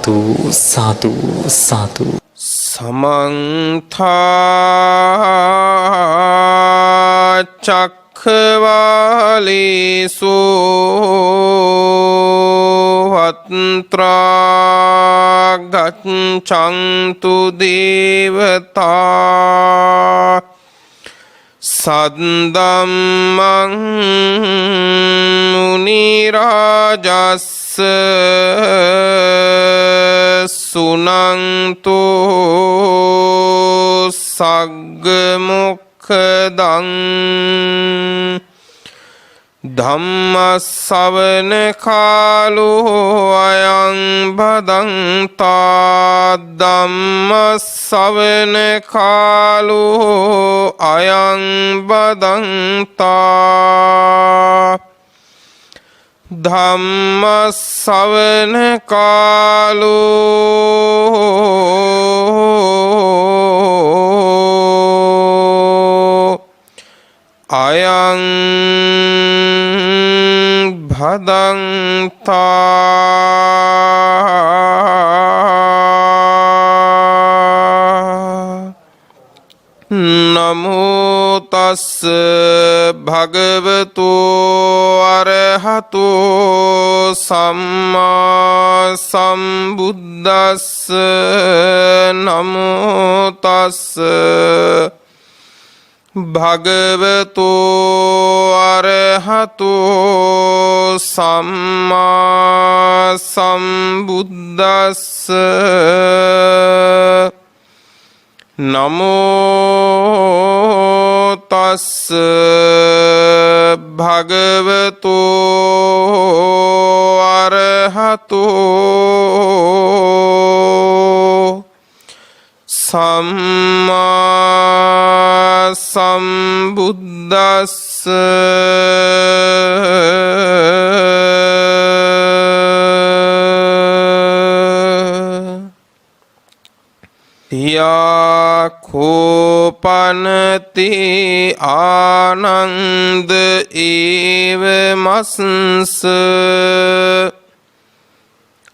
සාදු සාදු සාදු සමන්තා චක්ඛවාලේසු වත්ත්‍රා ගච්ඡන්තු දේවතා සද්දම්මං මුනි රාජස් සුනන්තු සග්ග මොක්ඛදං ධම්ම ශ්‍රවණ කාලෝ අයං බදන්තා ධම්ම ශ්‍රවණ කාලෝ අයං බදන්තා ධම්ම ශ්‍රවණ කාලෝ අයං භදන්තා නමෝ තස්ස භගවතු අරහතෝ සම්මා සම්බුද්දස්ස නමෝ තස්ස භගවතු අරහතෝ සම්මා සම්බුද්දස්ස නමෝ තස්ස භගවතු අරහතෝ සම්මා සම්බුද්දස්ස යා කෝපනති ආනන්ද ඒව මස්ස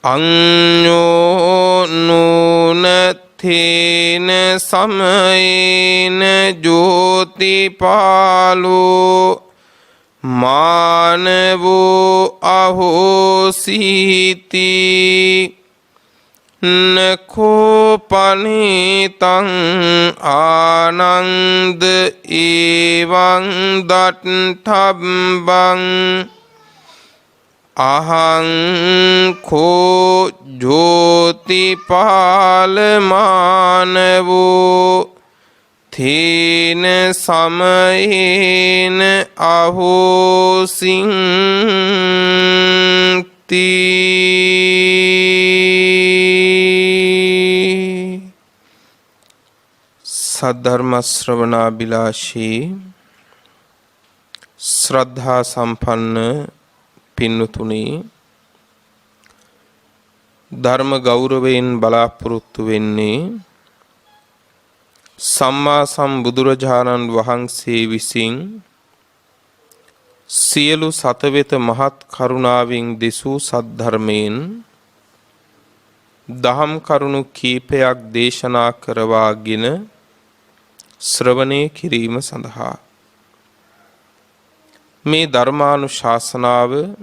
අඤ්ඤෝ නුනතේන සමයේන ජෝතිපාලෝ මානවෝ අහෝසීති නකෝපනීතං ආනන්ද ඒවං දට්ඨබ්බං අහං කෝ ජෝතිපාලමානවෝ තේන සමයේන අහෝසින්ති සද්ධර්ම ශ්‍රවණාබිලාෂී ශ්‍රද්ධා සම්පන්න පින්වතුනි, ධර්ම ගෞරවයෙන් බලාපොරොත්තු වෙන්නේ සම්මා සම්බුදුරජාණන් වහන්සේ විසින් සියලු සතවෙත මහත් කරුණාවෙන් දෙසූ සද්ධර්මයෙන් දහම් කරුණු කීපයක් දේශනා කරවාගෙන ශ්‍රවණය කිරීම සඳහා මේ ධර්මානුශාසනාව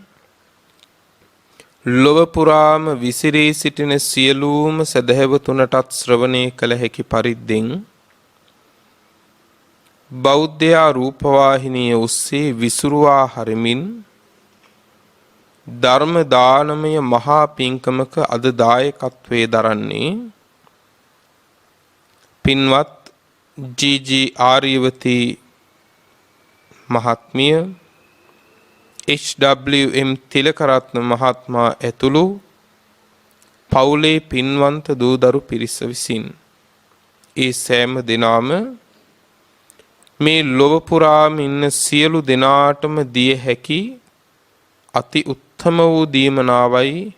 ලොව පුරාම විසිරී සිටින සියලුම සදහැවතුනටත් ශ්‍රවණය කළ හැකි පරිද්දෙන් බෞද්ධයා රූපවාහිනිය ඔස්සේ විසුරුවා හරිමින් ධර්ම දානමය මහා පින්කමක අද දායකත්වයේ දරන්නේ පින්වත් ජී.ජී. ආර්යවතී මහත්මිය, එච්.ඩබ්ලිව්.එම්. තිලකරත්න මහත්මයා ඇතුළු පවුලේ පින්වන්ත දූදරු පිරිස විසින් ඒ සෑම දිනම මේ ලොව පුරාම ඉන්න සියලු දෙනාටම දිය හැකි අති උත්තම වූ දීමනාවයි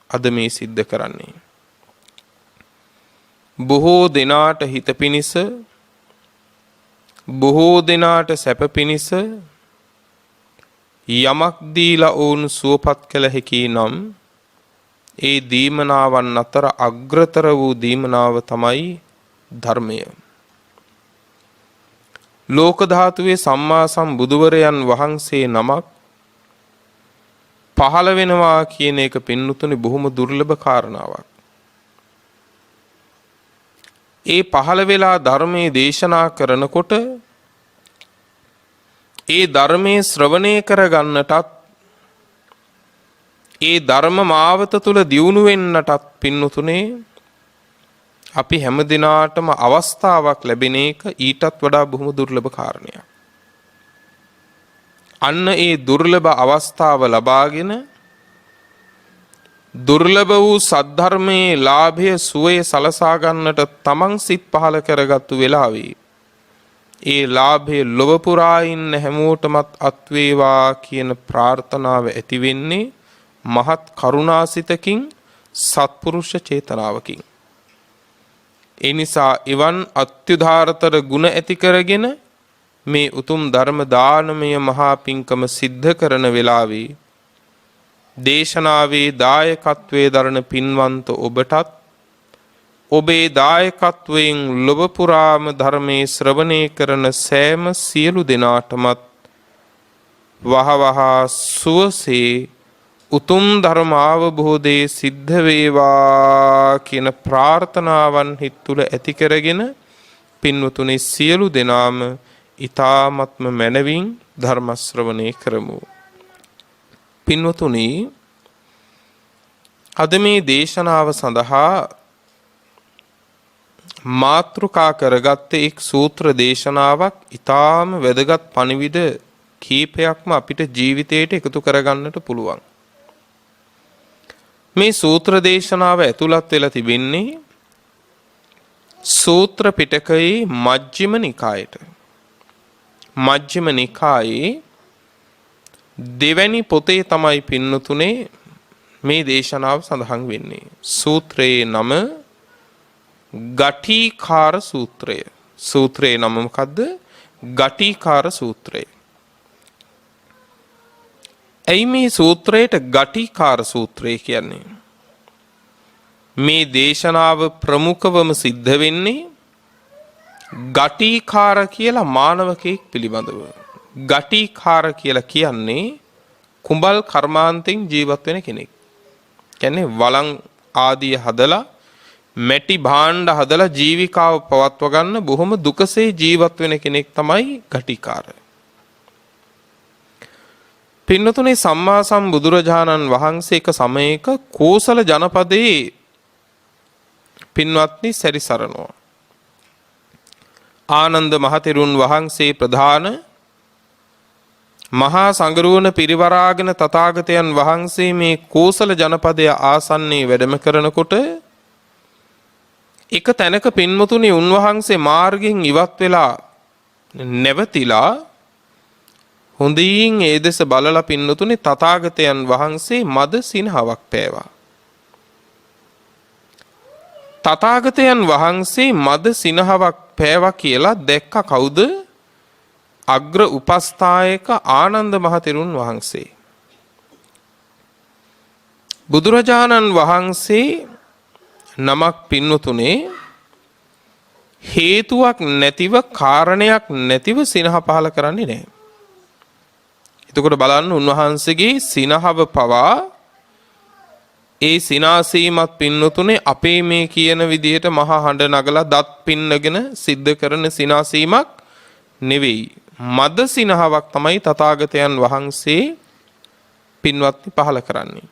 අද මේ සිද්ධ කරන්නේ. බොහෝ දෙනාට හිත පිනිස, බොහෝ දෙනාට සැප පිනිස යමක් දීලා ඔවුන් සුවපත් කළ හැකි නම් ඒ දීමනාවන් අතර අග්‍රතර වූ දීමනාව තමයි ධර්මය. ලෝක ධාතුවේ සම්මා සම්බුදුවරයන් වහන්සේ නමක් පහළ වෙනවා කියන එක පින්නතුනි බොහොම දුර්ලභ කාරණාවක්. ඒ පහළ වෙලා ධර්මයේ දේශනා කරනකොට ඒ ධර්මයේ ශ්‍රවණය කරගන්නටත් ඒ ධර්ම මාවත තුල දියුණු වෙන්නටත් පින්නතුනේ අපි හැම දිනාටම අවස්ථාවක් ලැබෙන එක ඊටත් වඩා බොහොම දුර්ලභ කාරණයක්. අන්න ඒ දුර්ලභ අවස්ථාව ලබාගෙන දුර්ලභ වූ සද්ධර්මයේ ලාභය සුවය සලසා ගන්නට තමන් සිත් පහල කරගත්තු වෙලාවේ ඒ ලාභය ලොව පුරා ඉන්න හැමෝටමත් අත් වේවා කියන ප්‍රාර්ථනාව ඇති වෙන්නේ මහත් කරුණාසිතකින් සත්පුරුෂ චේතනාවකින්. ඒ නිසා එවන් අත්‍යුදාරතර ගුණ ඇති කරගෙන මේ උතුම් ධර්ම දානමය මහා පිංකම සිද්ධ කරන වෙලාවේ දේශනාවේ දායකත්වයේ දරන පින්වන්ත ඔබටත් ඔබේ දායකත්වයෙන් ලොව පුරාම ධර්මයේ ශ්‍රවණය කරන සෑම සියලු දෙනාටමත් වහවහා සුවසේ උතුම් ධර්ම අවබෝධයේ සිද්ධ වේවා කියන ප්‍රාර්ථනාවන් හිත තුළ ඇති කරගෙන පින්වතුනි සියලු දෙනාම ඊ타ත්ම මනවින් ධර්ම ශ්‍රවණය කරමු. පින්වතුනි අද මේ දේශනාව සඳහා මාතෘකා කරගත්තේ එක් සූත්‍ර දේශනාවක් ඊටාම වැදගත් පණිවිඩ කීපයක්ම අපිට ජීවිතයට එකතු කරගන්නට පුළුවන්. මේ සූත්‍ර දේශනාව ඇතුළත් වෙලා තිබෙන්නේ සූත්‍ර පිටකයේ මජ්ක්‍ධිම නිකායට. මජ්ක්‍ධිම නිකායේ දෙවැනි පොතේ තමයි පින්නතුනේ මේ දේශනාව සඳහන් වෙන්නේ. සූත්‍රයේ නම ගටිකාර සූත්‍රය. සූත්‍රයේ නම මොකද්ද? ගටිකාර සූත්‍රය. ඇයි මේ සූත්‍රයට ගටිකාර සූත්‍රය කියන්නේ? මේ දේශනාව ප්‍රමුඛවම සිද්ධ වෙන්නේ ගටිකාර කියලා මානවකෙක් පිළිබඳව. ගටිකාර කියලා කියන්නේ කුඹල් කර්මාන්තෙන් ජීවත් වෙන කෙනෙක්. කියන්නේ වළං ආදිය හදලා මැටි භාණ්ඩ හදලා ජීවිකාව පවත්ව ගන්න බොහොම දුකසේ ජීවත් වෙන කෙනෙක් තමයි ගටිකාර. පින්නතුනේ සම්මා සම්බුදුරජාණන් වහන්සේ එක සමයක කෝසල ජනපදයේ පින්වත්නි සැරිසරනවා. ආනන්ද මහතෙරුන් වහන්සේ ප්‍රධාන මහා සංඝරුවන පිරිවරාගෙන තථාගතයන් වහන්සේ මේ කෝසල ජනපදයේ ආසන්නයේ වැඩම කරනකොට එක තැනක පින්වතුනි උන්වහන්සේ මාර්ගයෙන් ඉවත් වෙලා නැවතිලා හොඳින් ඒ දෙස බලලා පින්නතුනි තථාගතයන් වහන්සේ මද සිනහවක් පෑවා. තථාගතයන් වහන්සේ මද සිනහවක් පෑවා කියලා දැක්ක කවුද? අග්‍ර උපස්ථායක ආනන්ද මහතෙරුන් වහන්සේ. බුදුරජාණන් වහන්සේ නමක් පින්නතුනේ හේතුවක් නැතිව කාරණයක් නැතිව සිනහ පහල කරන්නේ නැහැ. එතකොට බලන්න උන්වහන්සේගේ සිනහව පවා ඒ සිනාසීමත් පින්නතුනේ අපේ මේ කියන විදිහට මහා හඬ නගලා දත් පින්නගෙන සිද්ධ කරන සිනාසීමක් නෙවෙයි. මද සිනහවක් තමයි තථාගතයන් වහන්සේ පින්වත්නි පහල කරන්නේ.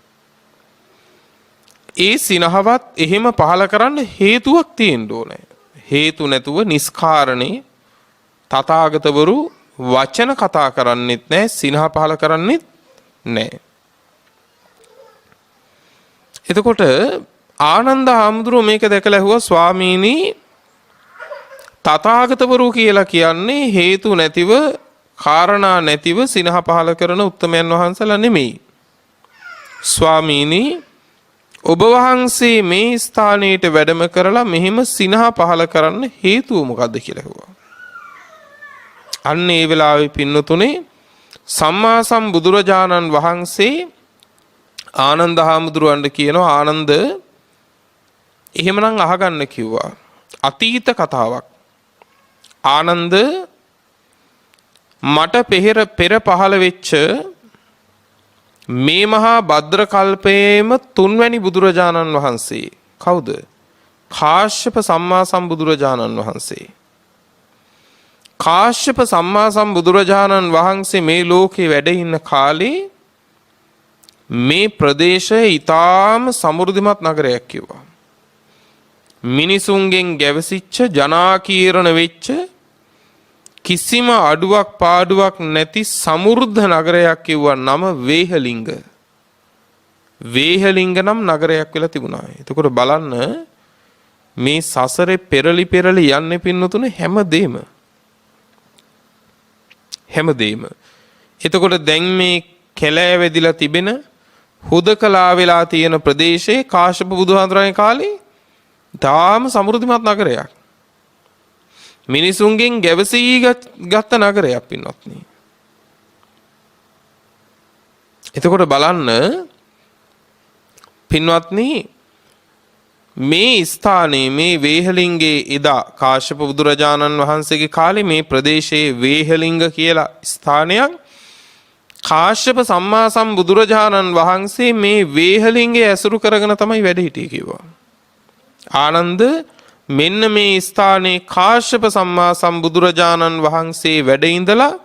ඒ සිනහවත් එහෙම පහල කරන්න හේතුවක් තියෙන්න ඕනේ. හේතු නැතුව නිස්කාරණේ තථාගතවරු වචන කතා කරන්නෙත් නැහැ, සිනහ පහල කරන්නෙත් නැහැ. එතකොට ආනන්ද හාමුදුරුවෝ මේක දැකලා ඇහුවා ස්වාමීනි තථාගතවරු කියලා කියන්නේ හේතු නැතිව කාරණා නැතිව සිනහ පහල කරන උත්තමයන් වහන්සේලා නෙමෙයි. ස්වාමීනි ඔබ වහන්සේ මේ ස්ථානයට වැඩම කරලා මෙහිම සිනහ පහල කරන්න හේතුව මොකද්ද කියලා ඇහුවා. අන්න ඒ වෙලාවේ පින්නතුනේ සම්මා සම්බුදුරජාණන් වහන්සේ ආනන්ද හාමුදුරුවන්ට කියනවා ආනන්ද එහෙමනම් අහගන්න කිව්වා. අතීත කතාවක්. ආනන්ද මට පෙර පහළ වෙච්ච මේ මහා භද්‍ර කල්පයේම තුන්වැනි බුදුරජාණන් වහන්සේ කවුද? කාශ්‍යප සම්මා සම්බුදුරජාණන් වහන්සේ. කාශ්‍යප සම්මා සම්බුදුරජාණන් වහන්සේ මේ ලෝකේ වැඩ ඉන්න කාලේ මේ ප්‍රදේශය ඊටාම සමෘද්ධිමත් නගරයක් කිව්වා. මිනිසුන්ගෙන් ගැවසිච්ච ජනාකීර්ණ වෙච්ච කිසිම අඩුවක් පාඩුවක් නැති සමෘද්ධ නගරයක් කිව්වා. නම වේහලිංග. වේහලිංග නම් නගරයක් වෙලා තිබුණා. එතකොට බලන්න මේ සසරේ පෙරලි යන්නේ පින්නතුනේ හැමදේම. එතකොට දැන් මේ කැලෑ වැදිලා තිබෙන හුදකලා වෙලා තියෙන ප්‍රදේශයේ කාශ්‍යප බුදුහාමුදුරන්ගේ කාලේ තාම සමෘද්ධිමත් නගරයක්. මිනිසුන්ගෙන් ගැවසී ගත්ත නගරයක් පින්වත්නි. එතකොට බලන්න පින්වත්නි මේ ස්ථානයේ මේ වේහලිංගේ එදා කාශ්‍යප බුදුරජාණන් වහන්සේගේ කාලේ මේ ප්‍රදේශයේ වේහලිංග කියලා ස්ථානයක් කාශ්‍යප සම්මා සම්බුදුරජාණන් වහන්සේ මේ වේහලිංගේ ඇසුරු කරගෙන තමයි වැඩ හිටියේ කිව්වා. ආනන්ද මෙන්න මේ ස්ථානයේ කාශ්‍යප සම්මා සම්බුදුරජාණන් වහන්සේ වැඩ ඉඳලා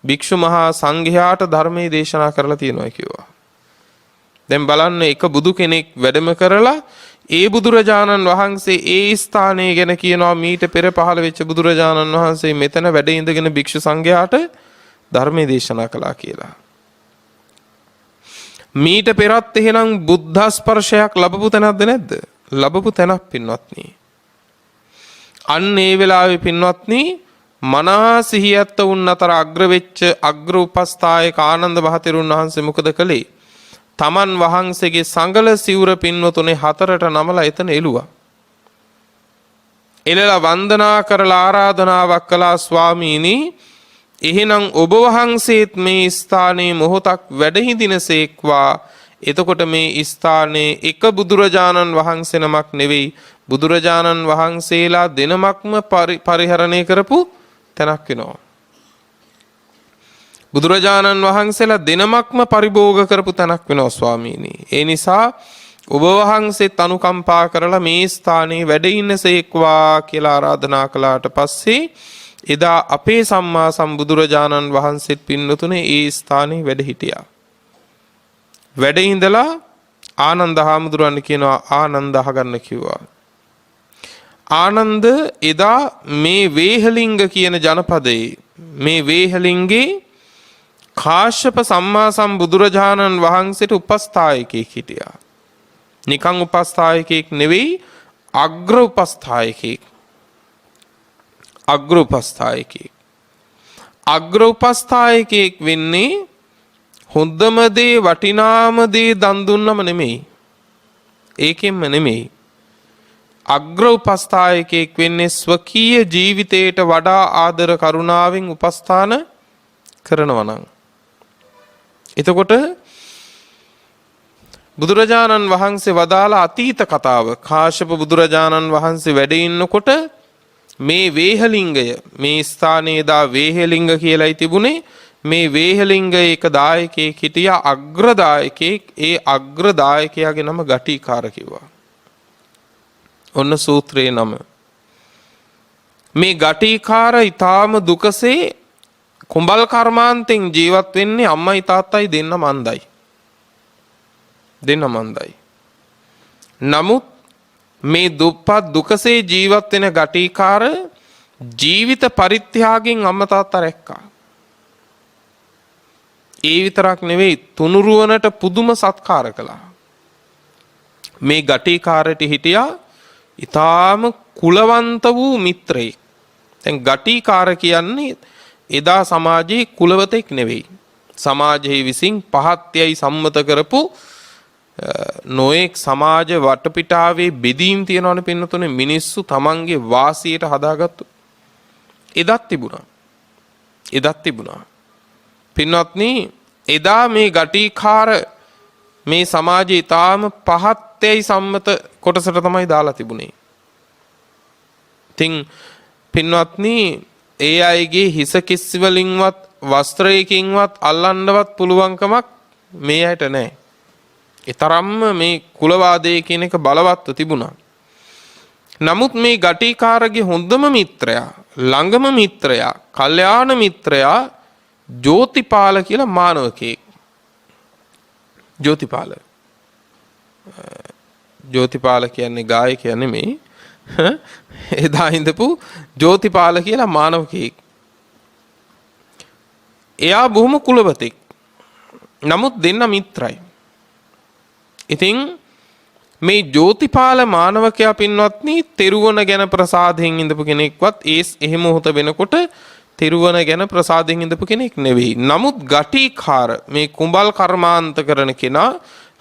භික්ෂු මහා සංඝයාට ධර්මයේ දේශනා කරලා තියෙනවා කිව්වා. දැන් බලන්න එක බුදු කෙනෙක් වැඩම කරලා ඒ බුදුරජාණන් වහන්සේ ඒ ස්ථානයේ ගැන කියනවා මීට පෙර පහළ වෙච්ච බුදුරජාණන් වහන්සේ මෙතන වැඩ ඉඳගෙන භික්ෂු සංඝයාට ධර්මයේ දේශනා කළා කියලා. මීට පෙරත් එහෙනම් බුද්ධ ස්පර්ශයක් ලැබපු තැනක්ද නැද්ද? ලැබපු තැනක් පින්වත්නි. අන්න ඒ වෙලාවේ පින්වත්නි මනහා සිහියත් වුන් අතර අග්‍ර වෙච්ච අග්‍ර උපස්ථායක ආනන්ද මහතෙරුන් වහන්සේ මොකද කළේ? තමන් වහන්සේගේ සංගල සිවුර පින්වතුනේ හතරට නමලා එතන එළුවා. එළලා වන්දනා කරලා ආරාධනාවක් කළා ස්වාමීනි එහෙනම් ඔබ වහන්සේත් මේ ස්ථානයේ මොහොතක් වැඩ හිඳිනසේක්වා. එතකොට මේ ස්ථානයේ එක බුදුරජාණන් වහන්සේ නමක් නෙවෙයි බුදුරජාණන් වහන්සේලා දෙනමක්ම පරිහරණය කරපු තැනක් වෙනවා. බුදුරජාණන් වහන්සේලා දෙනමක්ම පරිභෝග කරපු තැනක් වෙනවා ස්වාමීනි. ඒ නිසා ඔබ වහන්සේත් අනුකම්පා කරලා මේ ස්ථානයේ වැඩ ඉන්නසේක්වා කියලා ආරාධනා කළාට පස්සේ එදා අපේ සම්මා සම්බුදුරජාණන් වහන්සේත් පින්නතුනේ ඒ ස්ථානයේ වැඩ හිටියා. වැඩ ඉඳලා ආනන්ද හාමුදුරන් කියනවා ආනන්ද අහගන්න කිව්වා. ආනන්ද එදා මේ වේහලිංග කියන ජනපදයේ මේ වේහලිංගේ කාශ්‍යප සම්මා සම්බුදුරජාණන් වහන්සේට උපස්ථායකයෙක් හිටියා. නිකං උපස්ථායකයෙක් නෙවෙයි අග්‍ර උපස්ථායකයෙක්. අග්‍ර උපස්ථායකයෙක්. අග්‍ර උපස්ථායකයෙක් වෙන්නේ හොඳම දේ වටිනාම දේ දන් දුන්නම නෙමෙයි. ඒකෙන්ම නෙමෙයි. අග්‍ර උපස්ථායකයෙක් වෙන්නේ ස්වකීය ජීවිතයට වඩා ආදර කරුණාවෙන් උපස්ථාන කරනවා නම්. එතකොට බුදුරජාණන් වහන්සේ වදාළ අතීත කතාව කාශ්‍යප බුදුරජාණන් වහන්සේ වැඩ ඉන්නකොට මේ වේහලිංගය මේ ස්ථානයේ දා වේහලිංග කියලායි තිබුණේ. මේ වේහලිංගයේ එක දායකයෙක් හිටියා අග්‍රදායකයෙක්. ඒ අග්‍රදායකයාගේ නම ගටිකාර කිව්වා. ඔන්න සූත්‍රයේ නම. මේ ගටිකාර ඊටාම දුකසේ කුඹල් කර්මාන්තෙන් ජීවත් වෙන්නේ අම්මයි තාත්තයි දෙන්න මන්දයි. නමුත් මේ දුප්පත් දුකසේ ජීවත් වෙන ගටිකාර ජීවිත පරිත්‍යාගයෙන් අම්මා තාත්තා රැක්කා. ඒ විතරක් නෙවෙයි තුනුරුවනට පුදුම සත්කාර කළා. මේ ගටිකාරට හිටියා ඊටාම කුලවන්ත වූ මිත්‍රයෙක්. දැන් ගටිකාර කියන්නේ එදා සමාජයේ කුලවතෙක් නෙවෙයි. සමාජයේ විසින් පහත් යයි සම්මත කරපු නොඑක් සමාජ වටපිටාවේ බෙදීම් තියනවනේ පින්නතුනේ මිනිස්සු තමන්ගේ වාසියට හදාගත්තු. එදත් තිබුණා. පින්වත්නි එදා මේ ගටිකාර මේ සමාජයේ ඊටාම පහත්යයි සම්මත කොටසට තමයි දාලා තිබුණේ. ඉතින් පින්වත්නි ඒ අයගේ හිස කිස්සි වලින්වත් වස්ත්‍රයකින්වත් අල්ලන්නවත් පුළුවන්කමක් මේ ඇයට නැහැ. ඒ තරම්ම මේ කුලවාදයේ කියන එක බලවත්ව තිබුණා. නමුත් මේ ගටිකාරගේ හොඳම මිත්‍රයා, ළඟම මිත්‍රයා, කල්යාණ මිත්‍රයා ජෝතිපාල කියලා මානවකයෙක්. ජෝතිපාල කියන්නේ ගායකයා නෙමෙයි. එදා හිඳපු ජෝතිපාල කියලා මානවකයෙක්. එයා බොහොම කුලවතෙක්. නමුත් දෙන්න මිත්‍රයි. ඉතින් මේ ජෝතිපාල මානවකයා පින්වත්නි තෙරුවන ගැන ප්‍රසාදයෙන් ඉඳපු කෙනෙක්වත් එහෙම හොත වෙනකොට තෙරුවන ගැන ප්‍රසාදයෙන් ඉඳපු කෙනෙක් නෙවෙයි. නමුත් ගටිකාර මේ කුඹල් කර්මාන්ත කරන කෙනා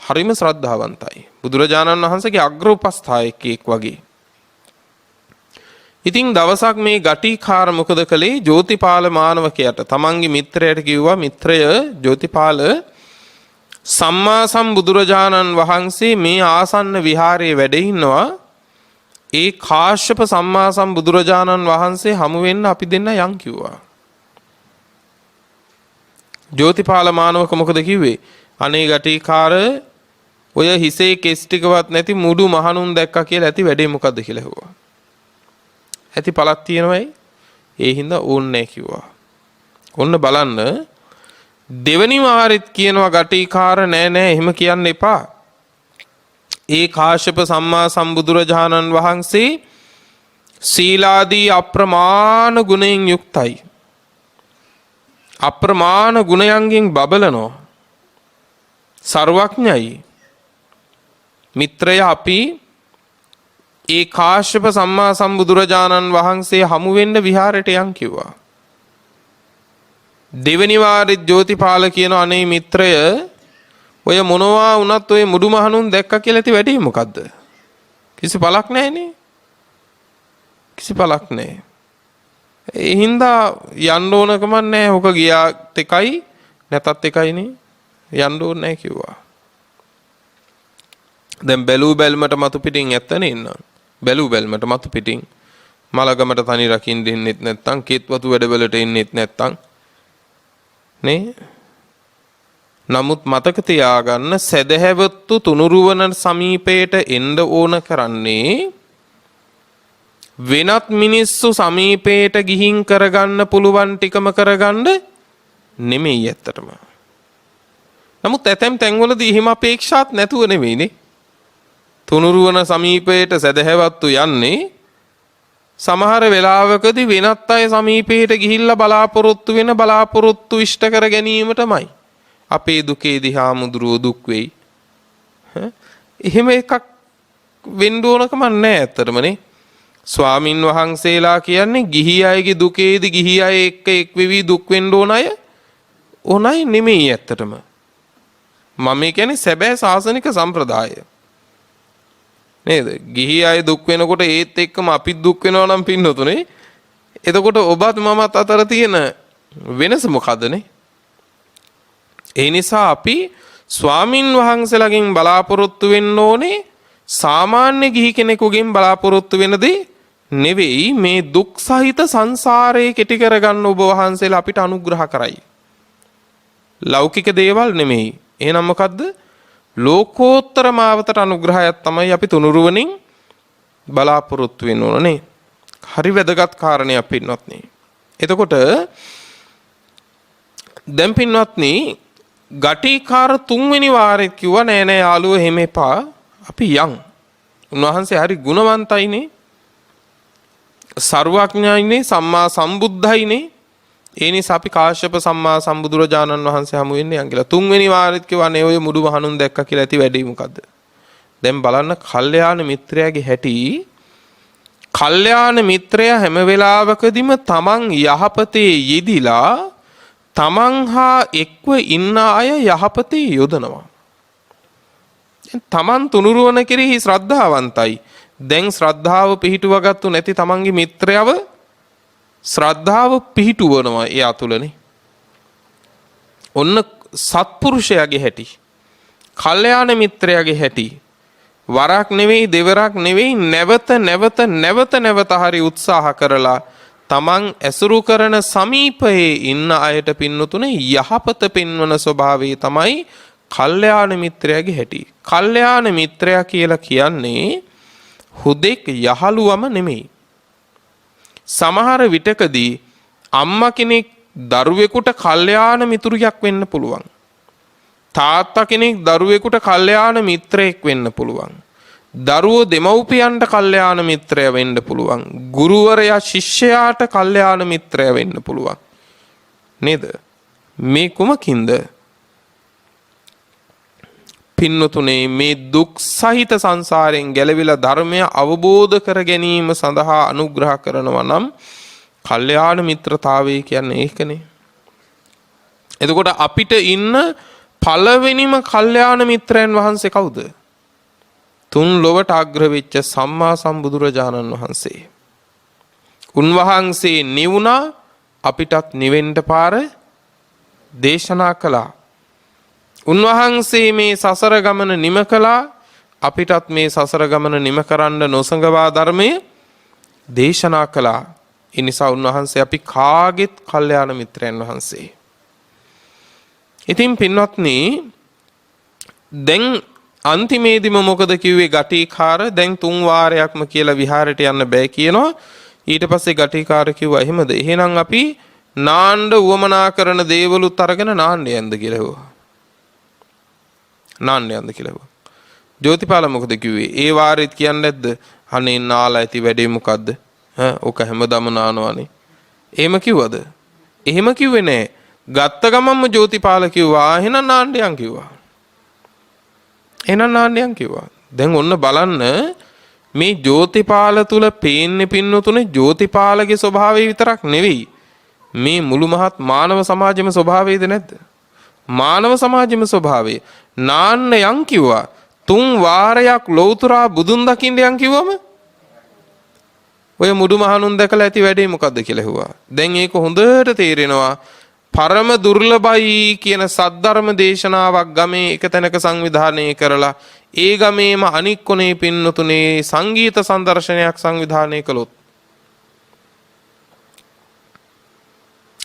හරිම ශ්‍රද්ධාවන්තයි. බුදුරජාණන් වහන්සේගේ අග්‍ර උපස්ථායකයෙක් වගේ. ඉතින් දවසක් මේ ගටිකාර මොකද කළේ? ජෝතිපාල මානවකයාට තමන්ගේ මිත්‍රයාට කිව්වා, මිත්‍රය ජෝතිපාල, සම්මා සම්බුදුරජාණන් වහන්සේ මේ ආසන්න විහාරයේ වැඩ ඉන්නවා. ඒ කාශ්‍යප සම්මා සම්බුදුරජාණන් වහන්සේ හමු වෙන්න අපි දෙන්න යන් කිව්වා. ජෝතිපාල මානවක මොකද කිව්වේ? අනේ ගටිකාර, ඔය හිසේ කෙස් ටිකවත් නැති මුඩු මහණුන් දැක්කා කියලා ඇති වැඩේ මොකද්ද කියලා ඇහුවා. ඇති පළක් තියෙනවයි. ඒ හින්දා ඕන්නේ නැහැ කිව්වා. ඔන්න බලන්න දෙවනි වාරෙත් කියනවා ගටිකාර, නෑ එහෙම කියන්න එපා. ඒ කාශ්‍යප සම්මා සම්බුදුරජාණන් වහන්සේ සීලාදී අප්‍රමාණ ගුණයෙන් යුක්තයි. අප්‍රමාණ ගුණයන්ගෙන් බබලනවා. සර්වඥයි. මිත්‍රය, අපි ඒ කාශ්‍යප සම්මා සම්බුදුරජාණන් වහන්සේ හමු වෙන්න විහාරයට යන් කිව්වා. දෙවෙනි වාරෙත් ජෝතිපාල කියන අනේ මිත්‍රය, ඔය මොනවා වුණත් ඔය මුඩු මහණුන් දැක්කා කියලා ඇති වැඩේ මොකද්ද? කිසි පළක් නැහැනේ. කිසි පළක් නැහැ. ඒ හින්දා යන්න ඕනකම නැහැ. ඔක ගියාත් එකයි නැතත් එකයිනේ. යන්න ඕනේ නැහැ කිව්වා. දැන් බැලූ බැල්මට මතු පිටින් ඇත්තනේ ඉන්න. බැලූ බැල්මට මතු පිටින් මලගමට තනි රකින්න දෙන්නෙත් නැත්තම්, කේත්වතු වැඩවලට එන්නෙත් නැත්තම් නේ. නමුත් මතක තියාගන්න, සදහැවත්තු තුනුරුවන සමීපයට එන්න ඕන කරන්නේ වෙනත් මිනිස්සු සමීපයට ගිහින් කරගන්න පුළුවන් ටිකම කරගන්න නෙමෙයි ඇත්තටම. නමුත් ඇතැම් තැන්වලදී එහෙම අපේක්ෂාත් නැතුව නෙමෙයිනේ. තුනුරුවන සමීපයට සදහැවත්තු යන්නේ සමහර වෙලාවකදී වෙනත් අය සමීපයට ගිහිල්ලා බලාපොරොත්තු ඉෂ්ට කර ගැනීමටමයි. අපේ දුකේදී හාමුදුරුවෝ දුක් වෙයි. එහෙම එකක් වෙන්න ඕනකම නැහැ ඇත්තටමනේ. ස්වාමින් වහන්සේලා කියන්නේ ගිහි අයගේ දුකේදී ගිහි අය එක්ක එක් වෙවි දුක් වෙන්න ඕන අය ඕනයි නෙමෙයි ඇත්තටම. මම කියන්නේ සැබෑ ශාසනික සම්ප්‍රදාය. නේද? ගිහි අය දුක් වෙනකොට ඒත් එක්කම අපිත් දුක් වෙනවා නම් පින්නතුනේ. එතකොට ඔබත් මමත් අතර තියෙන වෙනස මොකද්දනේ? ඒ නිසා අපි ස්වාමින් වහන්සේලාගෙන් බලාපොරොත්තු වෙන්න ඕනේ සාමාන්‍ය ගිහි කෙනෙකුගෙන් බලාපොරොත්තු වෙන දේ නෙවෙයි. මේ දුක් සහිත සංසාරේ කෙටි කරගන්න ඔබ වහන්සේලා අපිට අනුග්‍රහ කරයි. ලෞකික දේවල් නෙමෙයි. එහෙනම් මොකද්ද? ලෝකෝත්තර මාවතට අනුග්‍රහයක් තමයි අපි තුනුරුවනින් බලාපොරොත්තු වෙන්න ඕනේ. හරි වැදගත් කාරණයක් පින්වත්නි. එතකොට දැන් පින්වත්නි ගටිකාර තුන්වෙනි වාරෙත් කිව්වා නෑ යාළුවෝ එහෙම එපා, අපි යන්. උන්වහන්සේ හරි ගුණවන්තයිනේ, සර්වඥයිනේ, සම්මා සම්බුද්ධයිනේ. ඒ නිසා අපි කාශ්‍යප සම්මා සම්බුදුරජාණන් වහන්සේ හමු වෙන්නේ යන් කියලා. තුන්වෙනි වාරෙත් කිව්වා නේ ඔය මුඩු මහණුන් දැක්කා කියලා ඇති වැඩේ මොකද්ද? දැන් බලන්න කල්යාණ මිත්‍රයාගේ හැටි. කල්යාණ මිත්‍රයා හැම වෙලාවකදීම තමන් යහපතේ යෙදිලා තමන් හා එක්ව ඉන්න අය යහපතේ යොදනවා. තමන් තුනුරුවන කෙරෙහි ශ්‍රද්ධාවන්තයි. දැන් ශ්‍රද්ධාව පිහිටුවගත්තු නැති තමන්ගේ මිත්‍රයව ශ්‍රද්ධාව පිහිටුවනවා එයා තුලනේ. ඔන්න සත්පුරුෂයාගේ හැටි. කල්යාණ මිත්‍රයාගේ හැටි වරක් නෙවෙයි දෙවරක් නෙවෙයි නැවත හරි උත්සාහ කරලා තමන් ඇසුරු කරන සමීපයේ ඉන්න අයට පින්නතුනේ යහපත පෙන්වන ස්වභාවය තමයි කල්යාණ මිත්‍රයාගේ හැටි. කල්යාණ මිත්‍රයා කියලා කියන්නේ හුදෙක් යහළුවම නෙමෙයි. සමහර විටකදී අම්මා කෙනෙක් දරුවෙකුට කල්යාණ මිතුරියක් වෙන්න පුළුවන්. තාත්තා කෙනෙක් දරුවෙකුට කල්යාණ මිත්‍රයෙක් වෙන්න පුළුවන්. දරුවෝ දෙමව්පියන්ට කල්යාණ මිත්‍රය වෙන්න පුළුවන්. ගුරුවරයා ශිෂ්‍යයාට කල්යාණ මිත්‍රය වෙන්න පුළුවන්. නේද? මේ කුමකින්ද? පින්නතුනේ මේ දුක් සහිත සංසාරයෙන් ගැලවිලා ධර්මය අවබෝධ කර ගැනීම සඳහා අනුග්‍රහ කරනවා නම් කල්යාණ මිත්‍රතාවය කියන්නේ ඒකනේ. එතකොට අපිට ඉන්න පළවෙනිම කල්යාණ මිත්‍රයන් වහන්සේ කවුද? තුන් ලොවට අග්‍ර වෙච්ච සම්මා සම්බුදුරජාණන් වහන්සේ. උන්වහන්සේ නිවුණා අපිටත් නිවෙන්න පාර දේශනා කළා. උන්වහන්සේ මේ සසර ගමන නිම කළා අපිටත් මේ සසර ගමන නිම කරන්න නොසඟවා ධර්මය දේශනා කළා. ඒ නිසා උන්වහන්සේ අපි කාගෙත් කල්යාණ මිත්‍රයන් වහන්සේ. ඉතින් පින්වත්නි දැන් අන්තිමේදීම මොකද කිව්වේ? ගටිකාර දැන් 3 වාරයක්ම කියලා විහාරයට යන්න බෑ කියනවා. ඊට පස්සේ ගටිකාර කිව්වා එහෙමද? එහෙනම් අපි නාන්න උවමනා කරන දේවලුත් අරගෙන නාන්න යන්න කියලා කිව්වා. නාන්න යන්න කියලා. ජෝතිපාල මොකද කිව්වේ? ඒ වාරෙත් කියන්නේ නැද්ද? අනේ නාලා ඇති වැඩේ මොකද්ද? ඔක හැමදම නානවනේ. එහෙම කිව්වද? එහෙම කිව්වේ නෑ. ගත්ත ගමන්ම ජෝතිපාල කිව්වා එහෙනම් නාන්න යන් කිව්වා. එහෙනම් නාන්න යන් කිව්වා. දැන් ඔන්න බලන්න මේ ජෝතිපාල තුල පේන්නේ පින්නතුනේ ජෝතිපාලගේ ස්වභාවය විතරක් නෙවෙයි. මේ මුළු මහත් මානව සමාජෙම ස්වභාවයද නැද්ද? මානව සමාජෙම ස්වභාවය. නාන්න යන් කිව්වා. 3 වාරයක් ලෞතුරා බුදුන් දකින්න යන් කිව්වම ඔය මුඩු මහණුන් දැකලා ඇති වැඩේ මොකද්ද කියලා ඇහුවා. දැන් ඒක හොඳට තේරෙනවා. පරම දුර්ලභයි කියන සද්ධර්ම දේශනාවක් ගමේ එක තැනක සංවිධානය කරලා ඒ ගමේම අනික් කොනේ පින්නතුනේ සංගීත සංදර්ශනයක් සංවිධානය කළොත්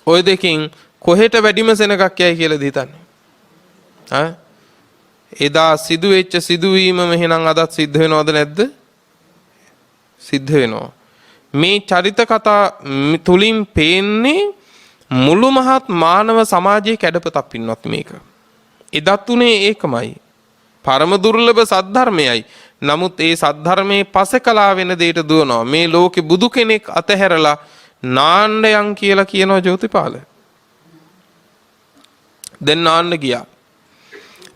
ඔය දෙකින් කොහෙට වැඩිම සෙනගක් යයි කියලාද හිතන්නේ? එදා සිදුවෙච්ච සිදුවීමම එහෙනම් අදත් සිද්ධ වෙනවද නැද්ද? සිද්ධ වෙනවා. මේ චරිත කතා තුලින් පේන්නේ මුළු මහත් මානව සමාජයේ කැඩපතක් පින්වත් මේක. එදත් උනේ ඒකමයි. පරම දුර්ලභ සද්ධර්මයයි. නමුත් ඒ සද්ධර්මයේ පසකලා වෙන දෙයට දුවනවා. මේ ලෝකේ බුදු කෙනෙක් අතහැරලා නාන්න යන් කියලා කියනවා ජෝතිපාල. දැන් නාන්න ගියා.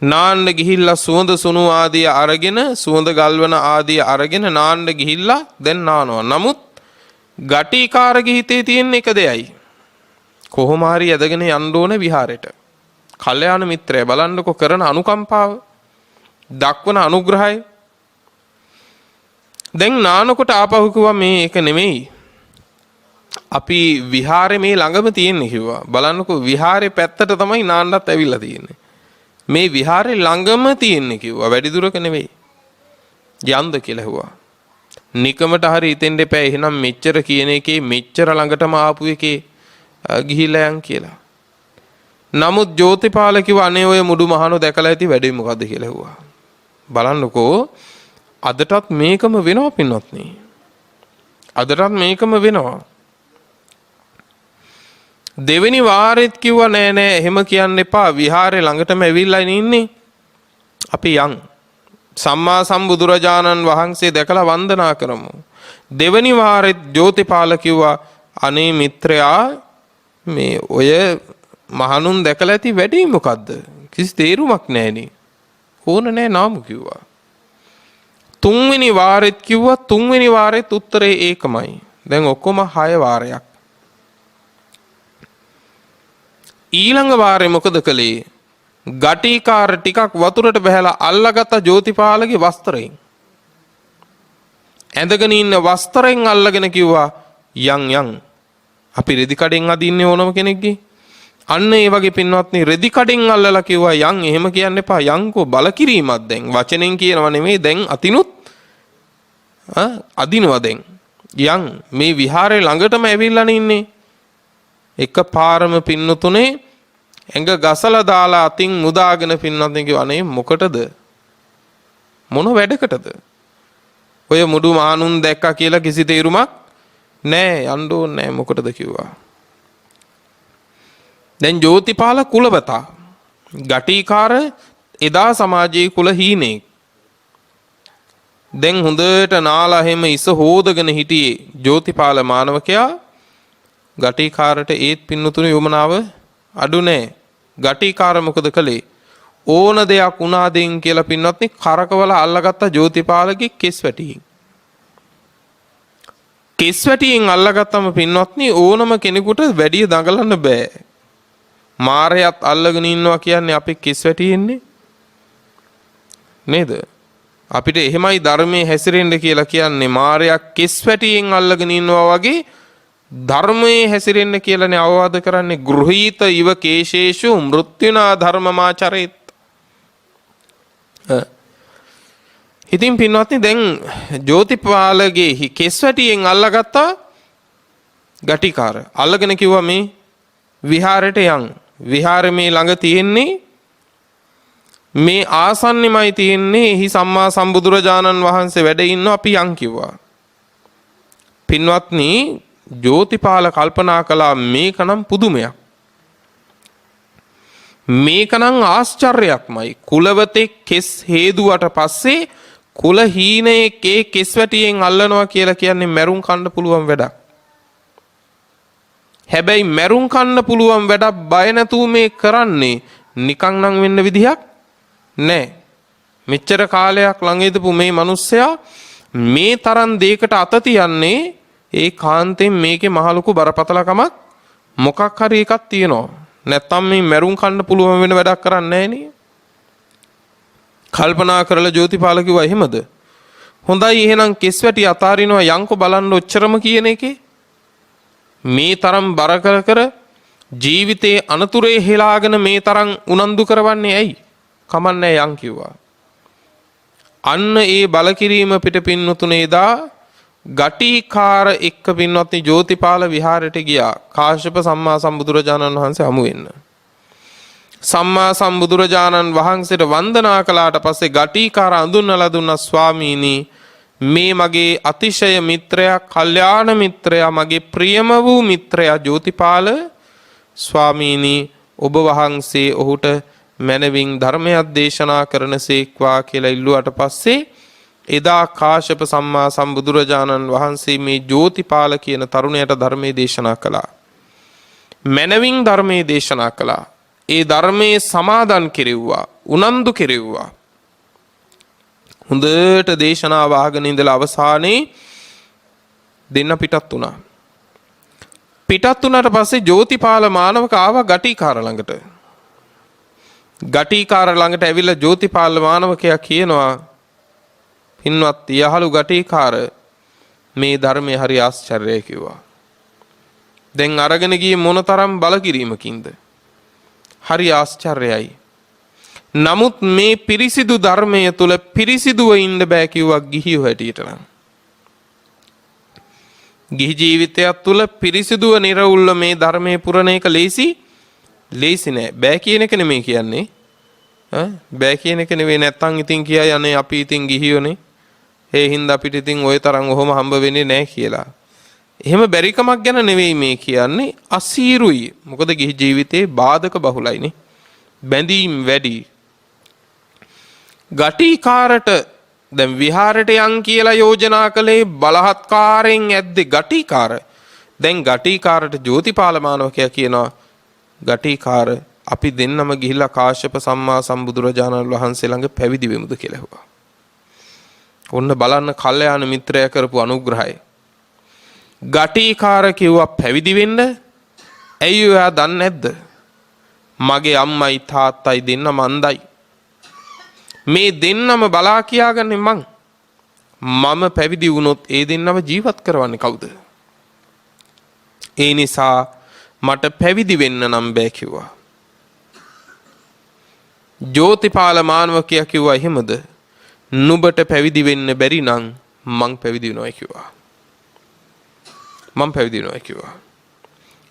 නාන්න ගිහිල්ලා සුවඳ සුණු ආදිය අරගෙන සුවඳ ගල්වන ආදිය අරගෙන නාන්න ගිහිල්ලා දැන් නානවා. නමුත් ගටිකාරගේ හිතේ තියෙන එක දෙයයි. කොහොම හරි ඇදගෙන යන්න ඕනේ විහාරෙට. කල්යාණ මිත්‍රය බලන්නකො කරන අනුකම්පාව, දක්වන අනුග්‍රහය. දැන් නානකොට ආපහු කිව්වා මේ එක නෙමෙයි. අපි විහාරේ මේ ළඟම තියෙන්නේ කිව්වා. බලන්නකො විහාරේ පැත්තට තමයි නාන්නත් ඇවිල්ලා තියෙන්නේ. මේ විහාරේ ළඟම තියෙන්නේ කිව්වා. වැඩි දුරක නෙවෙයි. යන්ද කියලා කිව්වා. නිකමට හරි හිතෙන්න එපා. එහෙනම් මෙච්චර කියන එකේ මෙච්චර ළඟටම ආපු එකේ ගිහිලා යන් කියලා. නමුත් ජෝතිපාල කිව්වා අනේ ඔය මුඩු මහණෝ දැකලා ඇති වැඩේ මොකද්ද කියලා ඇහුවා. බලන්නකෝ අදටත් මේකම වෙනවා පින්වත්නි. අදටත් මේකම වෙනවා. දෙවෙනි වාරෙත් කිව්වා නෑ නෑ එහෙම කියන්න එපා. විහාරේ ළඟටම ඇවිල්ලා ඉන්නේ. අපි යන්. සම්මා සම්බුදුරජාණන් වහන්සේ දැකලා වන්දනා කරමු. දෙවෙනි වාරෙත් ජෝතිපාල කිව්වා අනේ මිත්‍රයා මේ ඔය මහණුන් දැකලා ඇති වැඩේ මොකද්ද? කිසි තේරුමක් නැහෙනේ. ඕන නෑ නාමු කිව්වා. තුන්වෙනි වාරෙත් කිව්වා. තුන්වෙනි වාරෙත් උත්තරේ ඒකමයි. දැන් ඔක්කොම 6 වාරයක්. ඊළඟ වාරේ මොකද කළේ? ගටිකාර ටිකක් වතුරට බහැලා අල්ලගත්ත ජෝතිපාලගේ වස්ත්‍රයෙන්. ඇඳගෙන ඉන්න වස්ත්‍රයෙන් අල්ලගෙන කිව්වා යන් යන්. අපි රෙදි කඩෙන් අදින්නේ ඕනම කෙනෙක්ගේ. අන්න ඒ වගේ පින්වත්නි රෙදි කඩෙන් අල්ලලා කිව්වා යන් එහෙම කියන්න එපා යන්කෝ බල කිරීමක් දැන් වචනෙන් කියනව නෙමෙයි දැන් අතිනුත් අදිනවා දැන් යන් මේ විහාරේ ළඟටම ඇවිල්ලානේ ඉන්නේ එක පාරම පින්නතුනේ ඇඟ ගසලා දාලා අතින් මුදාගෙන පින්වත්නි කිව්වනේ මොකටද මොන වැඩකටද ඔය මුඩු මානුන් දැක්කා කියලා කිසි තේරුමක් නෑ යන්න ඕනේ නෑ මොකටද කිව්වා දැන් ජෝතිපාල කුලවතා ගටිකාර එදා සමාජයේ කුල හීනෙක් දැන් හොඳට නාලා හැම ඉස හොදගෙන හිටියේ ජෝතිපාල මානවකයා ගටිකාරට ඒත් පින්නතුණු යොමනාව අඩු නෑ ගටිකාර මොකද කළේ ඕන දෙයක් උනා දෙන් කියලා පින්වත්නි කරකවල අල්ලගත්ත ජෝතිපාලගේ කෙස් වැටියෙන් අල්ලගත්තම පින්වත්නි ඕනම කෙනෙකුට වැඩි දඟලන්න බෑ මාරයත් අල්ලගෙන ඉන්නවා කියන්නේ අපි කෙස් වැටියෙන්නේ නේද අපිට එහෙමයි ධර්මයේ හැසිරෙන්න කියලා කියන්නේ මාරයා කෙස් වැටියෙන් අල්ලගෙන ඉන්නවා වගේ ධර්මයේ හැසිරෙන්න කියලානේ අවවාද කරන්නේ ගෘහීත ඉව කේශේෂු මෘත්‍යුනා ධර්මමාචරේත් ඉතින් පින්වත්නි දැන් ජෝතිපාලගේ කෙස් වැටියෙන් අල්ලගත්තා ගටිකාර අල්ලගෙන කිව්වා මේ විහාරයට යන් විහාරේ මේ ළඟ තියෙන්නේ මේ ආසන්නෙමයි තියෙන්නේ එහි සම්මා සම්බුදුරජාණන් වහන්සේ වැඩ ඉන්නවා අපි යන් කිව්වා පින්වත්නි ජෝතිපාල කල්පනා කළා මේකනම් පුදුමයක් මේකනම් ආශ්චර්යයක්මයි කුලවතෙක් කෙස් හේදුවට පස්සේ කුල හීනයේ කෙස් වැටියෙන් අල්ලනවා කියලා කියන්නේ මැරුම් කන්න පුළුවන් වැඩක් හැබැයි මැරුම් කන්න පුළුවන් වැඩක් බය නැතුව මේ කරන්නේ නිකන් නම් වෙන්න විදිහක් නැහැ මෙච්චර කාලයක් ළඟ ඉඳපු මේ මිනිස්සයා මේ තරම් දෙයකට අත තියන්නේ ඒ කාන්තෙන් මේකේ මහ ලොකු බරපතලකමක් මොකක් හරි එකක් තියෙනවා නැත්තම් මේ මැරුම් කන්න පුළුවන් වෙන වැඩක් කරන්නේ නැහැ කල්පනා කරලා ජෝතිපාල කිව්වා එහෙමද හොඳයි එහෙනම් කෙස් වැටි අතාරිනවා යන්කෝ බලන්න ඔච්චරම කියන එකේ මේ තරම් බර කර ජීවිතේ අනතුරේ හෙලාගෙන මේ තරම් උනන්දු කරවන්නේ ඇයි කමන්නේ යන් කිව්වා අන්න ඒ බල කිරීම පිට පින්නතුනේ දා ගටිකාර එක්ක පින්වත්නි ජෝතිපාල විහාරයට ගියා කාශ්‍යප සම්මා සම්බුදුරජාණන් වහන්සේ හමු වෙන්න සම්මා සම්බුදුරජාණන් වහන්සේට වන්දනා කළාට පස්සේ ගටිකාර අඳුන්වලා දුන්නා ස්වාමීනි මේ මගේ අතිශය මිත්‍රයා කල්යාණ මිත්‍රයා මගේ ප්‍රියම වූ මිත්‍රයා ජෝතිපාල ස්වාමීනි ඔබ වහන්සේ ඔහුට මැනවින් ධර්මයක් දේශනා කරනසේක්වා කියලා ඉල්ලුවට පස්සේ එදා කාශ්‍යප සම්මා සම්බුදුරජාණන් වහන්සේ මේ ජෝතිපාල කියන තරුණයට ධර්මයේ දේශනා කළා මැනවින් ධර්මයේ දේශනා කළා ඒ ධර්මයේ සමාදන් කෙරෙව්වා උනන්දු කෙරෙව්වා හොඳට දේශනාව අහගෙන ඉඳලා අවසානයේ දෙන්න පිටත් වුණා පිටත් වුණාට පස්සේ ජෝතිපාල මානවක ආවා ගටිකාර ළඟට ගටිකාර ළඟට ඇවිල්ලා ජෝතිපාල මානවකයා කියනවා පින්වත් යහළු ගටිකාර මේ ධර්මයේ හරි ආශ්චර්යයි කිව්වා දැන් අරගෙන ගියේ මොනතරම් බල කිරීමකින්ද හරි ආශ්චර්යයි නමුත් මේ පිරිසිදු ධර්මයේ තුල පිරිසිදුව ඉන්න බෑ කිව්වා ගිහියෝ හැටියට නම් ගිහි ජීවිතයක් තුල පිරිසිදුව නිර්වුල්ව මේ ධර්මයේ පුරණ එක ලේසි නෑ බෑ කියන එක නෙමෙයි කියන්නේ බෑ කියන එක නෙවෙයි නැත්තම් ඉතින් කියයි අනේ අපි ඉතින් ගිහියෝනේ ඒ හින්දා අපිට ඉතින් ওই තරම් ඔහොම හම්බ වෙන්නේ නෑ කියලා එහෙම බැරිකමක් ගැන නෙවෙයි මේ කියන්නේ අසීරුයි මොකද ගිහි ජීවිතේ බාධක බහුලයිනේ බැඳීම් වැඩි ගටිකාරට දැන් විහාරයට යන් කියලා යෝජනා කළේ බලහත්කාරයෙන් ඇද්දේ ගටිකාර දැන් ගටිකාරට ජෝතිපාල මානවකයා කියනවා ගටිකාර අපි දෙන්නම ගිහිල්ලා කාශ්‍යප සම්මා සම්බුදුරජාණන් වහන්සේ ළඟ පැවිදි වෙමුද කියලා ඇහුවා. ඔන්න බලන්න කල්යාණ මිත්‍රයා කරපු අනුග්‍රහය. ගටිකාර කිව්වා පැවිදි වෙන්න. ඇයි ඔයා දන්නේ නැද්ද? මගේ අම්මයි තාත්තයි දෙන්නම අන්ධයි. මේ දෙන්නම බලා කියාගන්නේ මං. මම පැවිදි වුණොත් ඒ දෙන්නම ජීවත් කරවන්නේ කවුද? ඒ නිසා මට පැවිදි වෙන්න නම් බෑ කිව්වා. ජෝතිපාල මානවකයා කිව්වා එහෙමද? නුඹට පැවිදි වෙන්න බැරි නම් මං පැවිදි වෙනවා කිව්වා. මං පැවිදි වෙනවා කිව්වා.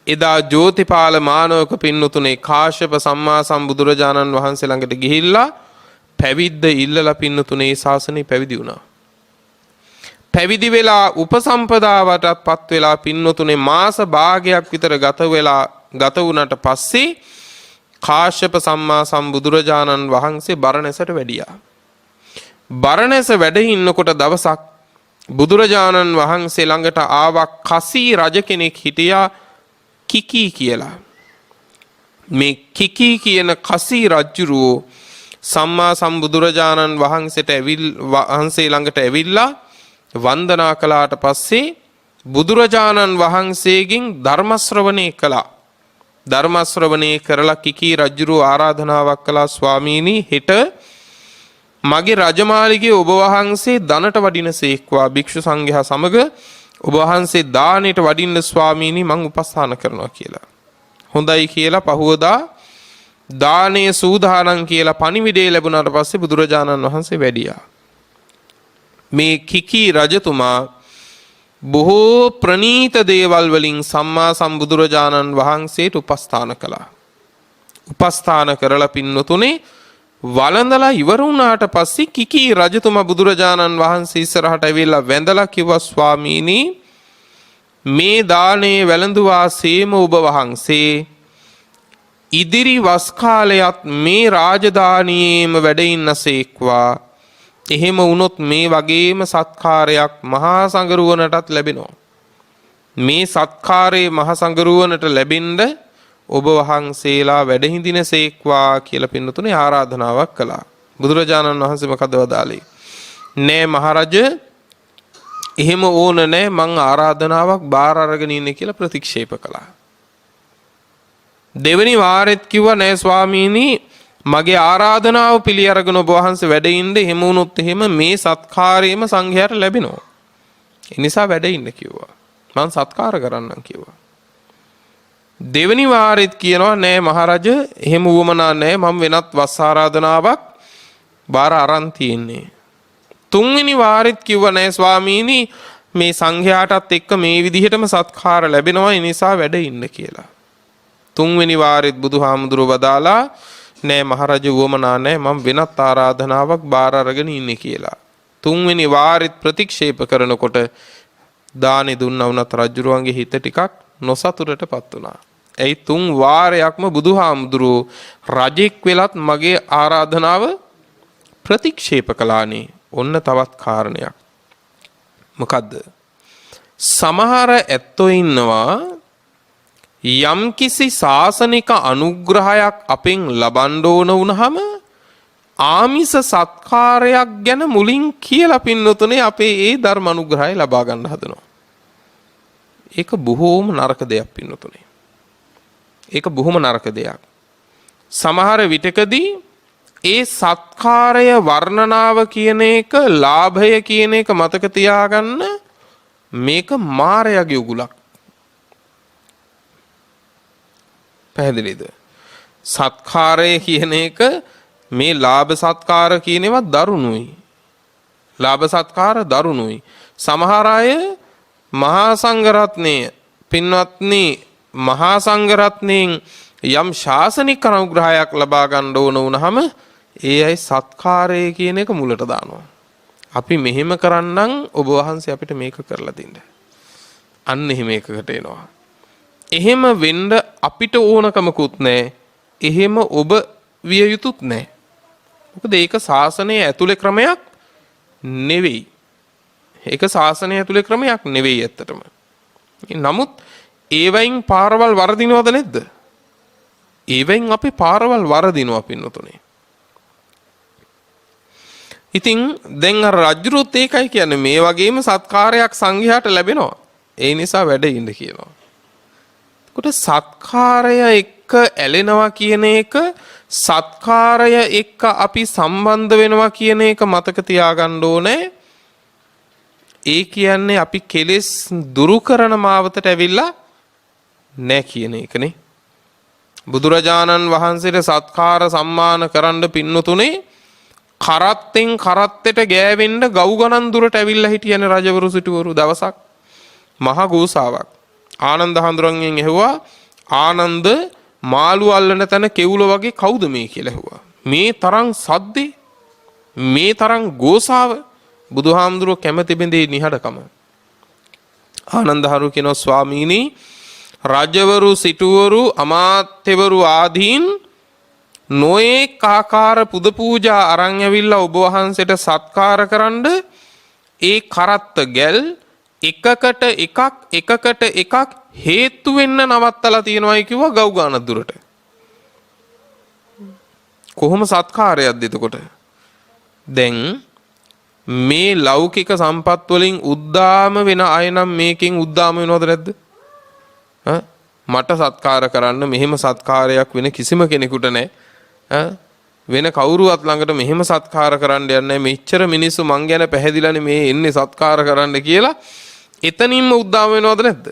එදා ජෝතිපාල මානවක පින්නතුනේ කාශ්‍යප සම්මා සම්බුදුරජාණන් වහන්සේ ළඟට ගිහිල්ලා පැවිද්ද ඉල්ලලා පින්නතුනේ ශාසනය පැවිදි වුණා. පැවිදි වෙලා උපසම්පදාවටපත් වෙලා පින්නතුනේ මාස භාගයක් විතර ගත වුණාට පස්සේ කාශ්‍යප සම්මා සම්බුදුරජාණන් වහන්සේ බරණැසට වැඩියා. බරණැස වැඩ ඉන්නකොට දවසක් බුදුරජාණන් වහන්සේ ළඟට ආවා කසී රජ කෙනෙක් හිටියා කිකී කියලා. මේ කිකී කියන කසී රජුරෝ සම්මා සම්බුදුරජාණන් වහන්සේ ළඟට ඇවිල්ලා වන්දනා කළාට පස්සේ බුදුරජාණන් වහන්සේගෙන් ධර්ම ශ්‍රවණය කළා. ධර්ම ශ්‍රවණය කරලා කිකී රජුරෝ ආරාධනාවක් කළා ස්වාමීනි හෙට මගේ රජමාලිගේ ඔබ වහන්සේ දනට වඩිනසේක්වා භික්ෂු සංඝයා සමග ඔබ වහන්සේ දානෙට වඩින්න ස්වාමීනි මං උපස්ථාන කරනවා කියලා. හොඳයි කියලා පහුවදා දානේ සූදානම් කියලා පණිවිඩය ලැබුණාට පස්සේ බුදුරජාණන් වහන්සේ වැඩියා. මේ කිකී රජතුමා බොහෝ ප්‍රනීත දේවල් වලින් සම්මා සම්බුදුරජාණන් වහන්සේට උපස්ථාන කළා. උපස්ථාන කරලා පින්නතුනේ වළඳලා ඉවර වුණාට පස්සේ කිකී රජතුමා බුදුරජාණන් වහන්සේ ඉස්සරහට ඇවිල්ලා වැඳලා කිව්වා ස්වාමීනි මේ දානේ වැළඳුවා සේම ඔබ වහන්සේ ඉදිරි වස් කාලයත් මේ රාජධානියේම වැඩ ඉන්නසේක්වා. එහෙම වුණොත් මේ වගේම සත්කාරයක් මහා සංඝරුවනටත් ලැබෙනවා. මේ සත්කාරයේ මහා සංඝරුවනට ලැබෙන්න ඔබ වහන්සේලා වැඩ හිඳිනසේක්වා කියලා පින්නතුනේ ආරාධනාවක් කළා. බුදුරජාණන් වහන්සේ මොකද වදාළේ? නෑ මහරජ එහෙම ඕන නෑ මං ආරාධනාවක් බාර අරගෙන ඉන්නේ කියලා ප්‍රතික්ෂේප කළා. දෙවෙනි වාරෙත් කිව්වා නෑ ස්වාමීනි මගේ ආරාධනාව පිළි අරගෙන ඔබ වහන්සේ වැඩ ඉන්න එහෙම වුණොත් එහෙම මේ සත්කාරයේම සංඝයාට ලැබෙනවා. ඒ නිසා වැඩ ඉන්න කිව්වා. මං සත්කාර කරන්නම් කිව්වා. දෙවෙනි වාරෙත් කියනවා නෑ මහරජ එහෙම වුවමනා නෑ මම වෙනත් වස් ආරාධනාවක් බාර අරන් තියෙන්නේ. තුන්වෙනි වාරෙත් කිව්වා නෑ ස්වාමීනි මේ සංඝයාටත් එක්ක මේ විදිහටම සත්කාර ලැබෙනවා ඒ නිසා වැඩ ඉන්න කියලා. තුන්වෙනි වාරෙත් බුදුහාමුදුරුවෝ වදාලා නෑ මහරජ වුවමනා නෑ මම වෙනත් ආරාධනාවක් බාර අරගෙන ඉන්නේ කියලා. තුන්වෙනි වාරෙත් ප්‍රතික්ෂේප කරනකොට දානි දුන්නා වුණත් රජුරුවන්ගේ හිත ටිකක් නොසතුටටපත් වුණා. ඇයි තුන් වාරයක්ම බුදුහාමුදුරුවෝ රජෙක් වෙලත් මගේ ආරාධනාව ප්‍රතික්ෂේප කළානේ. ඔන්න තවත් කාරණයක්. මොකද්ද? සමහර ඇත්තෝ ඉන්නවා යම්කිසි ශාසනික අනුග්‍රහයක් අපෙන් ලබන්න ඕන වුණාම ආමිස සත්කාරයක් ගැන මුලින් කියලා පින්නතුනේ අපේ ඒ ධර්ම අනුග්‍රහය ලබා ගන්න හදනවා. ඒක බොහෝම නරක දෙයක් පින්නතුනේ. ඒක බොහොම නරක දෙයක්. සමහර විටකදී ඒ සත්කාරය වර්ණනාව කියන එක ලාභය කියන එක මතක තියාගන්න මේක මායගේ උගුලක්. පැහැදිලිද? සත්කාරය කියන එක මේ ලාභ සත්කාර කියන ඒවා දරුණුයි. ලාභ සත්කාර දරුණුයි. සමහර අය මහා සංඝරත්නය පින්වත්නි මහා සංඝරත්නයෙන් යම් ශාසනික අනුග්‍රහයක් ලබා ගන්න ඕන වුණාම ඒ අය සත්කාරය කියන එක මුලට දානවා. අපි මෙහෙම කරන්නම් ඔබ වහන්සේ අපිට මේක කරලා දෙන්න. අන්න එහෙම එකකට එනවා. එහෙම වෙන්න අපිට ඕනකමකුත් නැහැ. එහෙම ඔබ විය යුතුත් නැහැ. මොකද ඒක ශාසනයේ ඇතුලේ ක්‍රමයක් නෙවෙයි. ඒක ශාසනය ඇතුලේ ක්‍රමයක් නෙවෙයි ඇත්තටම. නමුත් ඒවයින් පාරවල් වරදිනවද නැද්ද? ඒවයින් අපි පාරවල් වරදිනවා පින්නතුනේ. ඉතින් දැන් අර රජුරුත් ඒකයි කියන්නේ මේ වගේම සත්කාරයක් සංඝයාට ලැබෙනවා. ඒ නිසා වැඩ ඉන්න කියනවා. කොට සත්කාරය එක්ක ඇලෙනවා කියන එක සත්කාරය එක්ක අපි සම්බන්ධ වෙනවා කියන එක මතක තියාගන්න ඕනේ. ඒ කියන්නේ අපි කෙලෙස් දුරු කරන මාවතට ඇවිල්ලා නෑ කියන එකනේ. බුදුරජාණන් වහන්සේට සත්කාර සම්මාන කරන්න පින්නතුනේ කරත්තෙන් කරත්තෙට ගෑවෙන්න ගව් ගණන් දුරට ඇවිල්ලා හිටියනේ රජවරු සිටුවරු. දවසක් මහ ගෝසාවක් ආනන්ද හඳුරන්ගෙන් ඇහුවා, ආනන්ද මාළු අල්ලන තැන කෙවුල වගේ කවුද මේ කියලා ඇහුවා. මේ තරම් සද්දේ, මේ තරම් ගෝසාව. බුදුහාමුදුරුවෝ කැමති බෙන්දේ නිහඬකම. ආනන්ද හරු කියනවා, ස්වාමීනි, රජවරු සිටුවරු අමාත්‍යවරු ආදීන් නොඑක ආකාර පුද පූජා අරන් ඇවිල්ලා ඔබ වහන්සේට සත්කාර කරන්න ඒ කරත්ත ගැල් එකකට එකක් හේතු වෙන්න නවත්තලා තියෙනවායි කිව්වා ගව් ගානක් දුරට. කොහොම සත්කාරයක්ද එතකොට? දැන් මේ ලෞකික සම්පත් වලින් උද්දාම වෙන අය නම් මේකෙන් උද්දාම වෙනවද නැද්ද? මට සත්කාර කරන්න මෙහෙම සත්කාරයක් වෙන කිසිම කෙනෙකුට නැහැ. වෙන කවුරුවත් ළඟට මෙහෙම සත්කාර කරන්න යන්නේ මෙච්චර මිනිස්සු මං ගැන පැහැදිලානේ මේ එන්නේ සත්කාර කරන්න කියලා එතනින්ම උද්දාම වෙනවද නැද්ද?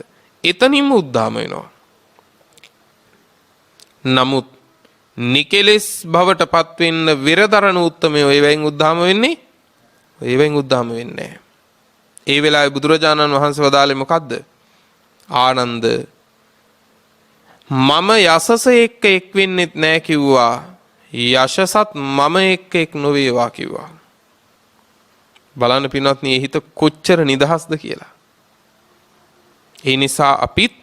එතනින්ම උද්දාම වෙනවා. නමුත් නිකෙලස් බවට පත් වෙන්න විරදරණ උත්තමයෝ ඒවෙන් උද්දාම වෙන්නේ? ඒවෙන් උද්දාම වෙන්නේ නැහැ. ඒ වෙලාවේ බුදුරජාණන් වහන්සේ වදාළේ මොකද්ද? ආනන්ද, මම යසස එක්ක එක් වෙන්නෙත් නැහැ කිව්වා. යශසත් මම එක්ක එක් නොවේවා කිව්වා. බලන්න පින්වත්නි, මේ හිත කොච්චර නිදහස්ද කියලා. ඒ නිසා අපිත්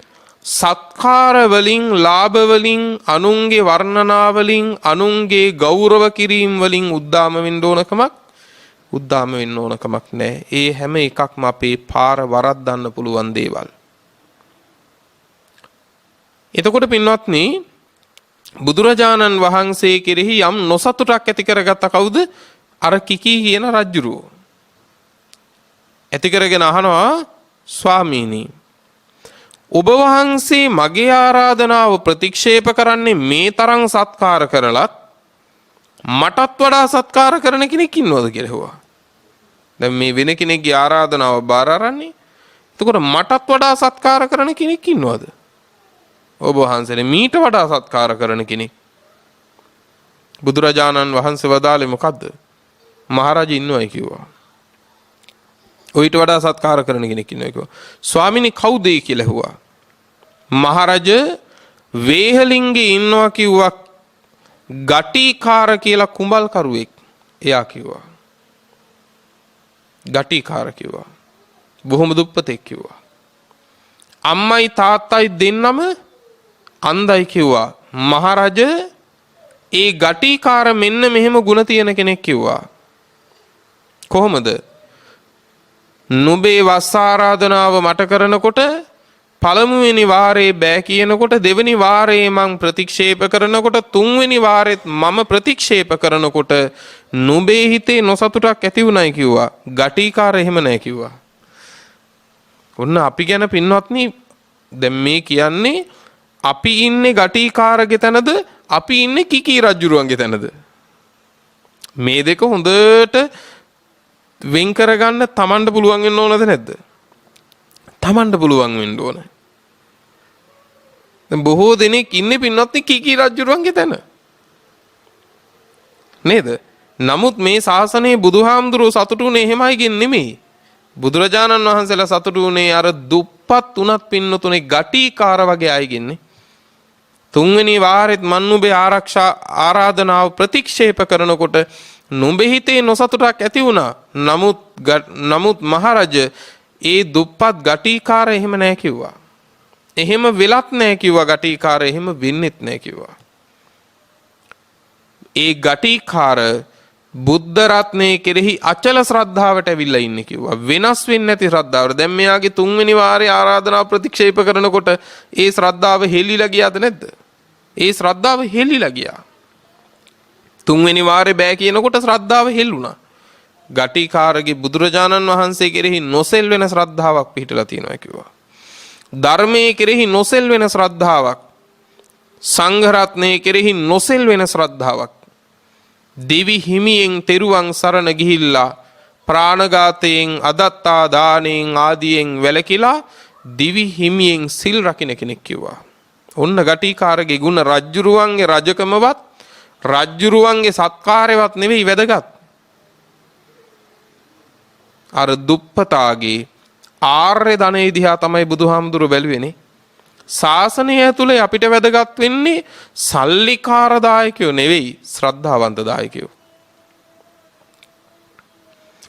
සත්කාර වලින්, ලාභ වලින්, අනුන්ගේ වර්ණනා වලින්, අනුන්ගේ ගෞරව කිරීම වලින් උද්දාම වෙන්න ඕන කමක් නැහැ. ඒ හැම එකක්ම අපේ පාර වරද්දන්න පුළුවන් දේවල්. එතකොට පින්වත්නි, බුදුරජාණන් වහන්සේ කෙරෙහි යම් නොසතුටක් ඇති කරගත්ත කවුද? අර කිකී කියන රජුරෝ. ඇති කරගෙන අහනවා, ස්වාමීනි, ඔබ වහන්සේ මගේ ආරාධනාව ප්‍රතික්ෂේප කරන්නේ මේ තරම් සත්කාර කරලත් මටත් වඩා සත්කාර කරන කෙනෙක් ඉන්නවද කියලා ඇහුවා. දැන් මේ වෙන කෙනෙක්ගේ ආරාධනාව බාර අරන්නේ. එතකොට මටත් වඩා සත්කාර කරන කෙනෙක් ඉන්නවද? ඔබ වහන්සේට මීට වඩා සත්කාර කරන කෙනෙක්. බුදුරජාණන් වහන්සේ වදාළේ මොකද්ද? මහරජා ඉන්නවයි කිව්වා. ඔయిత වඩා සත්කාර කරන කෙනෙක් ඉන්නවා කිව්වා. ස්වාමිනේ කවුද ඒ කියලා ඇහුවා. මහරජා වේහලින්ගේ ඉන්නවා කිව්වා. ගටිකාර කියලා කුඹල්කරුවෙක්. එයා කිව්වා. ගටිකාර කිව්වා. බොහොම දුප්පතෙක් කිව්වා. අම්මයි තාත්තයි දෙන්නම අන්ධයි කිව්වා. මහරජා ඒ ගටිකාර මෙන්න මෙහෙම ಗುಣ තියෙන කෙනෙක් කිව්වා. කොහොමද? නුඹේ වස් ආරාධනාව මට කරනකොට පළමුවෙනි වාරේ බෑ කියනකොට, දෙවෙනි වාරේ මං ප්‍රතික්ෂේප කරනකොට, තුන්වෙනි වාරෙත් මම ප්‍රතික්ෂේප කරනකොට නුඹේ හිතේ නොසතුටක් ඇති වුණයි කිව්වා. ගටිකාර එහෙම නැහැ කිව්වා. ඔන්න අපි ගැන පින්වත්නි, දැන් මේ කියන්නේ අපි ඉන්නේ ගටිකාරගේ තැනද අපි ඉන්නේ කිකී රජුරුවන්ගේ තැනද? මේ දෙක හොඳට වෙන් කරගන්න තමන්ට පුළුවන් වෙන්න ඕනද නැද්ද? තමන්ට පුළුවන් වෙන්න ඕන. දැන් බොහෝ දෙනෙක් ඉන්නේ පින්වත්නි කිකී රජුරුවන්ගේ තැන. නේද? නමුත් මේ ශාසනයේ බුදුහාමුදුරුවෝ සතුටුුනේ එහෙමයි කියන්නේ නෙමෙයි. බුදුරජාණන් වහන්සේලා සතුටුුනේ අර දුප්පත් උනත් පින්නතුනේ ගටිකාර වගේ අයගෙන්නේ. තුන්වෙනි වාරෙත් මන් නුඹේ ආරාධනාව ප්‍රතික්ෂේප කරනකොට නුඹේ හිතේ නොසතුටක් ඇති වුණා. නමුත් මහරජා ඒ දුප්පත් ගටිකාර එහෙම නැහැ කිව්වා. එහෙම වෙලත් නැහැ කිව්වා. ගටිකාර එහෙම වෙන්නෙත් නැහැ කිව්වා. ඒ ගටිකාර බුද්ධ රත්නයේ කෙරෙහි අචල ශ්‍රද්ධාවට ඇවිල්ලා ඉන්නේ කිව්වා. වෙනස් වෙන්නේ නැති ශ්‍රද්ධාවට. දැන් මෙයාගේ තුන්වෙනි වාරේ ආරාධනාව ප්‍රතික්ෂේප කරනකොට ඒ ශ්‍රද්ධාව හෙලිලා ගියාද නැද්ද? ඒ ශ්‍රද්ධාව හෙලිලා ගියා. තුන්වෙනි වාරේ බෑ කියනකොට ශ්‍රද්ධාව හෙල්ලුණා. ගටිකාරගේ බුදුරජාණන් වහන්සේ කෙරෙහි නොසෙල් වෙන ශ්‍රද්ධාවක් පිහිටලා තියෙනවා කිව්වා. ධර්මයේ කෙරෙහි නොසෙල් වෙන ශ්‍රද්ධාවක්, සංඝ රත්නයේ කෙරෙහි නොසෙල් වෙන ශ්‍රද්ධාවක්, දිවි හිමියෙන් තෙරුවන් සරණ ගිහිල්ලා ප්‍රාණඝාතයෙන්, අදත්තා දාණයෙන් ආදියෙන් වැළකීලා දිවි හිමියෙන් සිල් රකින්න කෙනෙක් කිව්වා. ඔන්න ගටිකාරගේ ගුණ රජ්ජුරුවන්ගේ රජකමවත් රජ්ජුරුවන්ගේ සත්කාරයවත් නෙවෙයි වැදගත්. අර දුප්පතාගේ ආර්ය ධනෙ දිහා තමයි බුදුහාමුදුරු බැලුවේනේ. ශාසනය ඇතුලේ අපිට වැදගත් වෙන්නේ සල්ලිකාර දායකයෝ නෙවෙයි ශ්‍රද්ධාවන්ත දායකයෝ.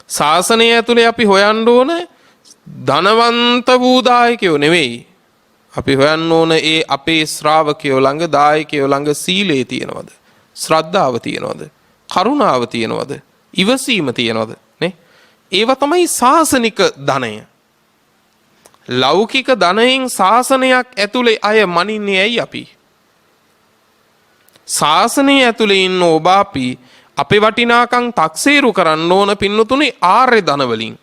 ශාසනය ඇතුලේ අපි හොයන්න ඕන ධනවන්ත වූ දායකයෝ නෙවෙයි. අපි හොයන්න ඕන ඒ අපේ ශ්‍රාවකයෝ ළඟ දායකයෝ ළඟ සීලය තියෙනවද? ශ්‍රද්ධාව තියෙනවද? කරුණාව තියෙනවද? ඉවසීම තියෙනවද? නේ? ඒව තමයි ශාසනික ධනය. ලෞකික ධනයෙන් ශාසනයක් ඇතුලේ අය මනින්නේ ඇයි අපි? ශාසනය ඇතුලේ ඉන්න ඔබ අපි අපේ වටිනාකම් තක්සේරු කරන්න ඕන පින්නතුනේ ආර්ය ධන වලින්.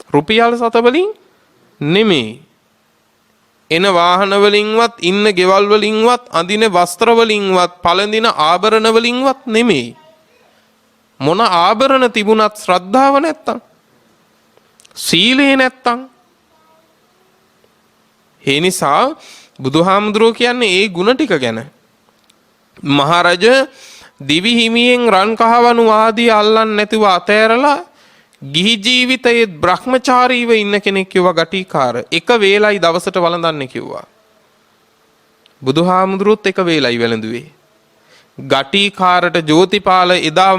රුපියල් සත වලින් නෙමෙයි. එන වාහන වලින්වත් ඉන්න ගෙවල් වලින්වත් අඳින වස්ත්‍ර වලින්වත් පළඳින ආභරණ වලින්වත් නෙමෙයි. මොන ආභරණ තිබුණත් ශ්‍රද්ධාව නැත්තම් සීලේ නැත්තම් ඒ නිසා බුදුහාමුදුරුවෝ කියන්නේ ඒ ಗುಣ ටික ගැන. මහරජ දිවි හිමියෙන් රන් කහවණු ආදී අල්ලන්නේ නැතුව අතෑරලා ගිහි ජීවිතයේ බ්‍රහ්මචාරීව ඉන්න කෙනෙක් කිව්වා ගටිකාර. එක වේලයි දවසට වළඳන්නේ කිව්වා. බුදුහාමුදුරුවොත් එක වේලයි වැළඳුවේ. ගටිකාරට ජෝතිපාල එදා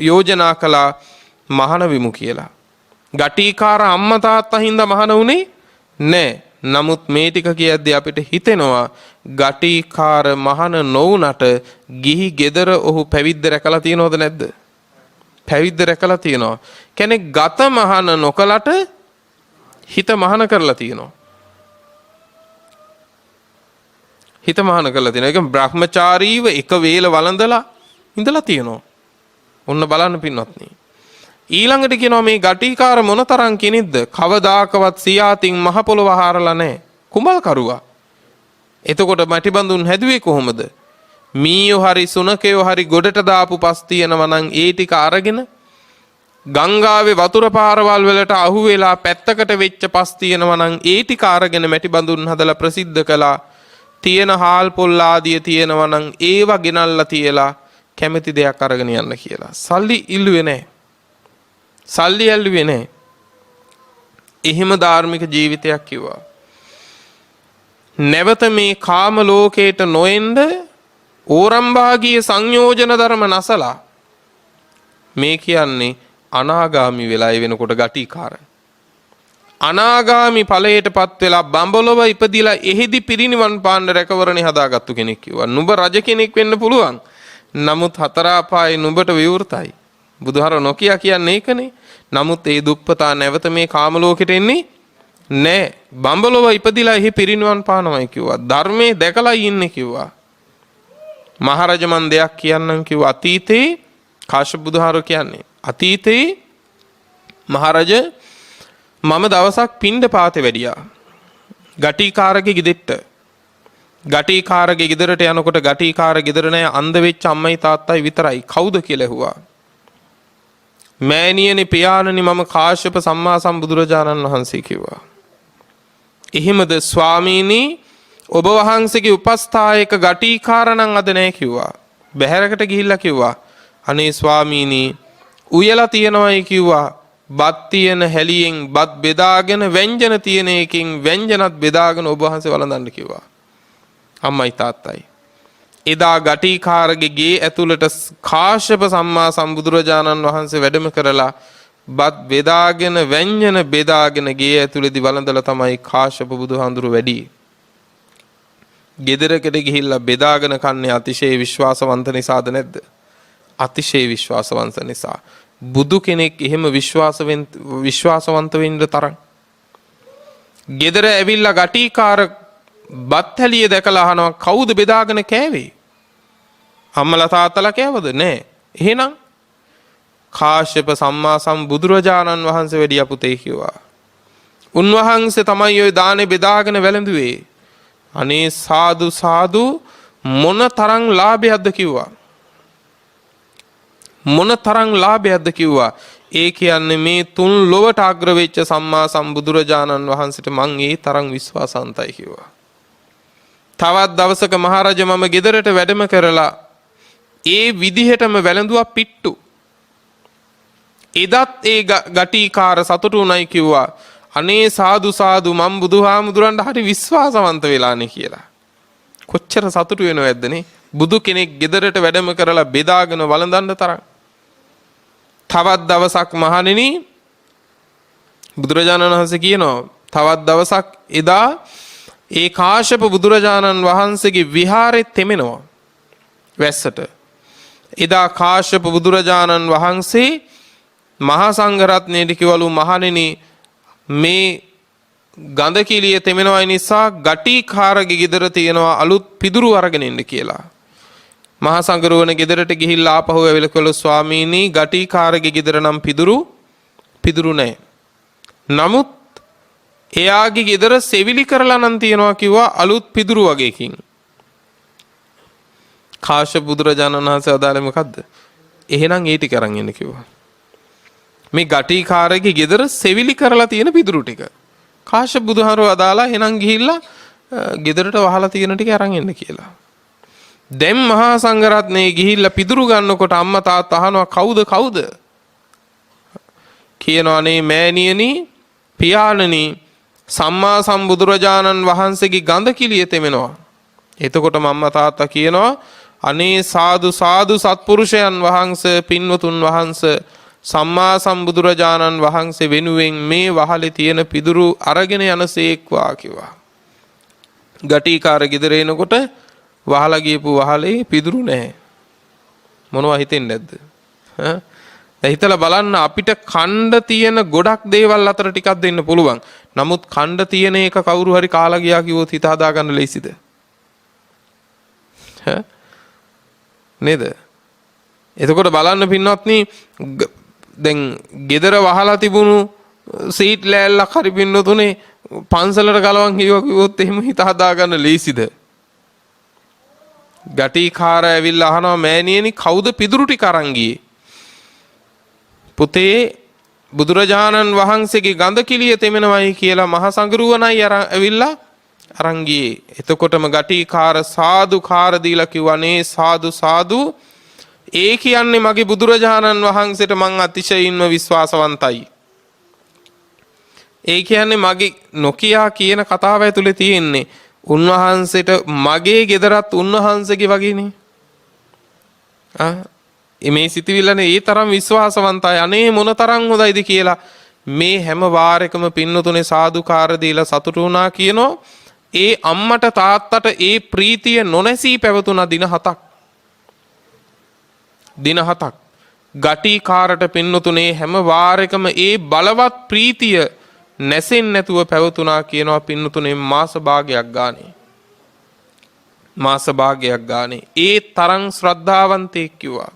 යෝජනා කළා මහාන විමු කියලා. ගටිකාර අම්මා තාත්තා හින්දා මහාන උනේ නෑ. නමුත් මේ ටික කියද්දී අපිට හිතෙනවා ගටිකාර මහාන නොවුනට ගිහි ගෙදර ඔහු පැවිද්ද රැකලා තියනවද නැද්ද? පැවිද්ද රැකලා තියනවා. කෙනෙක් ගත මහාන නොකලට හිත මහාන කරලා තියනවා. හිත මහාන කරලා තියනවා. ඒක බ්‍රහ්මචාරීව එක වේල වළඳලා ඉඳලා තියනවා. ඔන්න බලන්න පින්වත්නි. ඊළඟට කියනවා මේ ගටිකාර මොනතරම් කෙනෙක්ද? කවදාකවත් සියාතින් මහ පොළොව හාරලා නැහැ. කුඹල් කරුවා. එතකොට මැටි බඳුන් හැදුවේ කොහොමද? මීයෝ හරි සුනකයෝ හරි ගොඩට දාපු පස් තියෙනවා නම් ඒ ටික අරගෙන ගංගාවේ වතුර පාරවල් වලට අහු වෙලා පැත්තකට වෙච්ච පස් තියෙනවා නම් ඒ ටික අරගෙන මැටි බඳුන් හදලා ප්‍රසිද්ධ කළා. තියෙන හාල් පොල් ආදිය තියෙනවා නම් ඒව ගෙනල්ලා තියලා කැමති දෙයක් අරගෙන යන්න කියලා. සල්ලි ඉල්ලුවේ නැහැ. සල්ලි ඇල්ලුවේ නැහැ. එහෙම ධාර්මික ජීවිතයක් කිව්වා. නැවත මේ කාම ලෝකයට නොඑන්න ඕරම්භාගීය සංයෝජන ධර්ම නැසලා මේ කියන්නේ අනාගාමි වෙලා වෙනකොට ගටිකාර. අනාගාමි ඵලයටපත් වෙලා බඹලොව ඉපදිලා එහිදි පිරිනිවන් පාන්න රැකවරණේ හදාගත්තු කෙනෙක් කිව්වා. නුඹ රජ කෙනෙක් වෙන්න පුළුවන්. නමුත් හතර අපායේ නුඹට විවෘතයි. බුදුහාර නොකිය කියන්නේ ඒකනේ. නමුත් ඒ දුප්පතා නැවත මේ කාම ලෝකෙට එන්නේ නෑ. බඹලොව ඉපදිලා එහි පිරිනිවන් පානමයි කිව්වා. ධර්මයේ දැකලා ඉන්නේ කිව්වා. මහරජ මන් දෙයක් කියන්නම් කිව්වා. අතීතේ කාශ්‍යප බුදුහාර කියන්නේ අතීතේ මහරජ මම දවසක් පින්ඩ පාතේ වැඩියා. ගටිකාරගේ ගෙදෙට්ට. ගටිකාරගේ ගෙදරට යනකොට ගටිකාර ගෙදර නෑ අන්ධ වෙච්ච අම්මයි තාත්තයි විතරයි. කවුද කියලා ඇහුවා. මෑණියනි පියාණනි මම කාශ්‍යප සම්මා සම්බුදුරජාණන් වහන්සේ කිව්වා. එහෙමද ස්වාමීනි ඔබ වහන්සේගේ උපස්ථායක ගටිකාර නම් අද නෑ කිව්වා. බැහැරකට ගිහිල්ලා කිව්වා අනේ ස්වාමීනි උයලා තියනවායි කිව්වා. බත් තියෙන හැලියෙන් බත් බෙදාගෙන ව්‍යංජන තියෙන එකකින් ව්‍යංජනත් බෙදාගෙන ඔබ වහන්සේ වළඳන්න කිව්වා. අම්මයි තාත්තයි. එදා ගටිකාරගේ ගේ ඇතුළට කාශ්‍යප සම්මා සම්බුදුරජාණන් වහන්සේ වැඩම කරලා බත් බෙදාගෙන ව්‍යංජන බෙදාගෙන ගේ ඇතුළේදී වළඳලා තමයි කාශ්‍යප බුදුහාඳුරු වැඩි. ගෙදරකට ගිහිල්ලා බෙදාගෙන කන්නේ අතිශය විශ්වාසවන්ත නිසාද නැද්ද? අතිශය විශ්වාසවන්ත නිසා. බුදු කෙනෙක් එහෙම විශ්වාසවන්ත වෙන්න තරම්. ගෙදර ඇවිල්ලා ගටිකාර බත් හැලිය දැකලා අහනවා කවුද බෙදාගෙන කෑවේ? අම්මලා තාත්තලා කෑවද? නෑ. එහෙනම් කාශ්‍යප සම්මා සම්බුදුරජාණන් වහන්සේ වැඩිය පුතේ කිව්වා. උන්වහන්සේ තමයි ওই දානේ බෙදාගෙන වැළඳුවේ. අනේ සාදු සාදු මොන තරම් ලාභයක්ද කිව්වා. මොන තරම් ලාභයක්ද කිව්වා. ඒ කියන්නේ මේ තුන් ලොවට අග්‍ර වෙච්ච සම්මා සම්බුදුරජාණන් වහන්සේට මං ඒ තරම් විශ්වාසන්තයි කිව්වා. තවත් දවසක මහරජා මම ගෙදරට වැඩම කරලා ඒ විදිහටම වැළඳුවා පිට්ටු. එදත් ඒ ගටිකාර සතුටු උනායි කිව්වා අනේ සාදු සාදු මම බුදුහාමුදුරන්ට හරි විශ්වාසවන්ත වෙලානේ කියලා. කොච්චර සතුටු වෙනවද බුදු කෙනෙක් ගෙදරට වැඩම කරලා බෙදාගෙන වළඳන්න තරම්. තවත් දවසක් මහණෙනි බුදුරජාණන් වහන්සේ කියනවා තවත් දවසක් එදා ඒ කාශ්‍යප බුදුරජාණන් වහන්සේගේ විහාරේ තෙමෙනවා වැස්සට. එදා කාශ්‍යප බුදුරජාණන් වහන්සේ මහා සංඝරත්නයට කිව්වලු මහණෙනි මේ ගඳ කිලිය තෙමෙනවා නිසා ගටිකාරගේ ගෙදර තියෙනවා අලුත් පිදුරු අරගෙන එන්න කියලා. මහා සංඝරුවන ගෙදරට ගිහිල්ලා ආපහු ඇවිල්ලා කළා ස්වාමීනි ගටිකාරගේ ගෙදර නම් පිදුරු නැහැ. නමුත් එයාගේ ගෙදර සෙවිලි කරලා නම් තියනවා කිව්වා අලුත් පිදුරු වගේකින්. කාශ්‍යප බුදුරජාණන් වහන්සේ අදාළේ මොකද්ද? එහෙනම් ඒ ටික අරන් එන්න කිව්වා. මේ ගටිකාරගේ ගෙදර සෙවිලි කරලා තියෙන පිදුරු ටික. කාශ්‍යප බුදුහාරෝ අදාලා එහෙනම් ගිහිල්ලා ගෙදරට වහලා තියෙන ටික අරන් එන්න කියලා. දැන් මහා සංඝරත්නයේ ගිහිල්ලා පිදුරු ගන්නකොට අම්මා තාත්තා අහනවා කවුද? කියනවානේ මෑණියනි පියාණනි සම්මා සම්බුදුරජාණන් වහන්සේගේ ගඳ කිලිය තෙමෙනවා. එතකොට අම්මා තාත්තා කියනවා අනේ සාදු සාදු සත්පුරුෂයන් වහන්සේ පින්වතුන් වහන්සේ සම්මා සම්බුදුරජාණන් වහන්සේ වෙනුවෙන් මේ වහලේ තියෙන පිදුරු අරගෙන යනසේක්වා කිව්වා. ගටිකාර ගෙදර එනකොට වහලා ගියපු වහලේ පිදුරු නැහැ. මොනවා හිතෙන්නේ නැද්ද? දැන් හිතලා බලන්න අපිට ඛණ්ඩ තියෙන ගොඩක් දේවල් අතර ටිකක් දෙන්න පුළුවන්. නමුත් ඛණ්ඩ තියෙන එක කවුරු හරි කාලා ගියා කිව්වොත් හිත හදා ගන්න ලේසිද? නේද? එතකොට බලන්න පින්වත්නි දැන් ගෙදර වහලා තිබුණු සීට් ලෑල්ලක් හරි පින්නතුනේ පන්සලට ගලවන් කිව්වොත් එහෙම හිත හදා ගන්න ලේසිද? ගටිකාර ඇවිල්ලා අහනවා මෑණියනි කවුද පිදුරු ටික අරන් ගියේ? පුතේ බුදුරජාණන් වහන්සේගේ ගඳ කිලිය තෙමෙනවයි කියලා මහ සංගරුවනයි ඇවිල්ලා අරන් ගියේ. එතකොටම ගටිකාර සාදුකාර දීලා කිව්වනේ සාදු සාදු ඒ කියන්නේ මගේ බුදුරජාණන් වහන්සේට මං අතිශයින්ම විශ්වාසවන්තයි. ඒ කියන්නේ මගේ නොකියා කියන කතාව ඇතුලේ තියෙන්නේ උන්වහන්සේට මගේ ගෙදරත් උන්වහන්සේගේ වගේනේ. මේ සිතවිල්ලනේ ඒ තරම් විශ්වාසවන්තයි අනේ මොන තරම් හොඳයිද කියලා මේ හැම වාරයකම පින්නතුනේ සාදුකාර දීලා සතුටු වුණා කියනෝ. ඒ අම්මට තාත්තට ඒ ප්‍රීතිය නොනැසී පැවතුණා දින 7ක්. දින 7ක් ගටිකාරට පින්නතුනේ හැම වාරයකම ඒ බලවත් ප්‍රීතිය නැසෙන්නේ නැතුව පැවතුණා කියනවා පින්නතුනේ මාස භාගයක් ගානේ. ඒ තරම් ශ්‍රද්ධාවන්තයෙක් කිව්වා.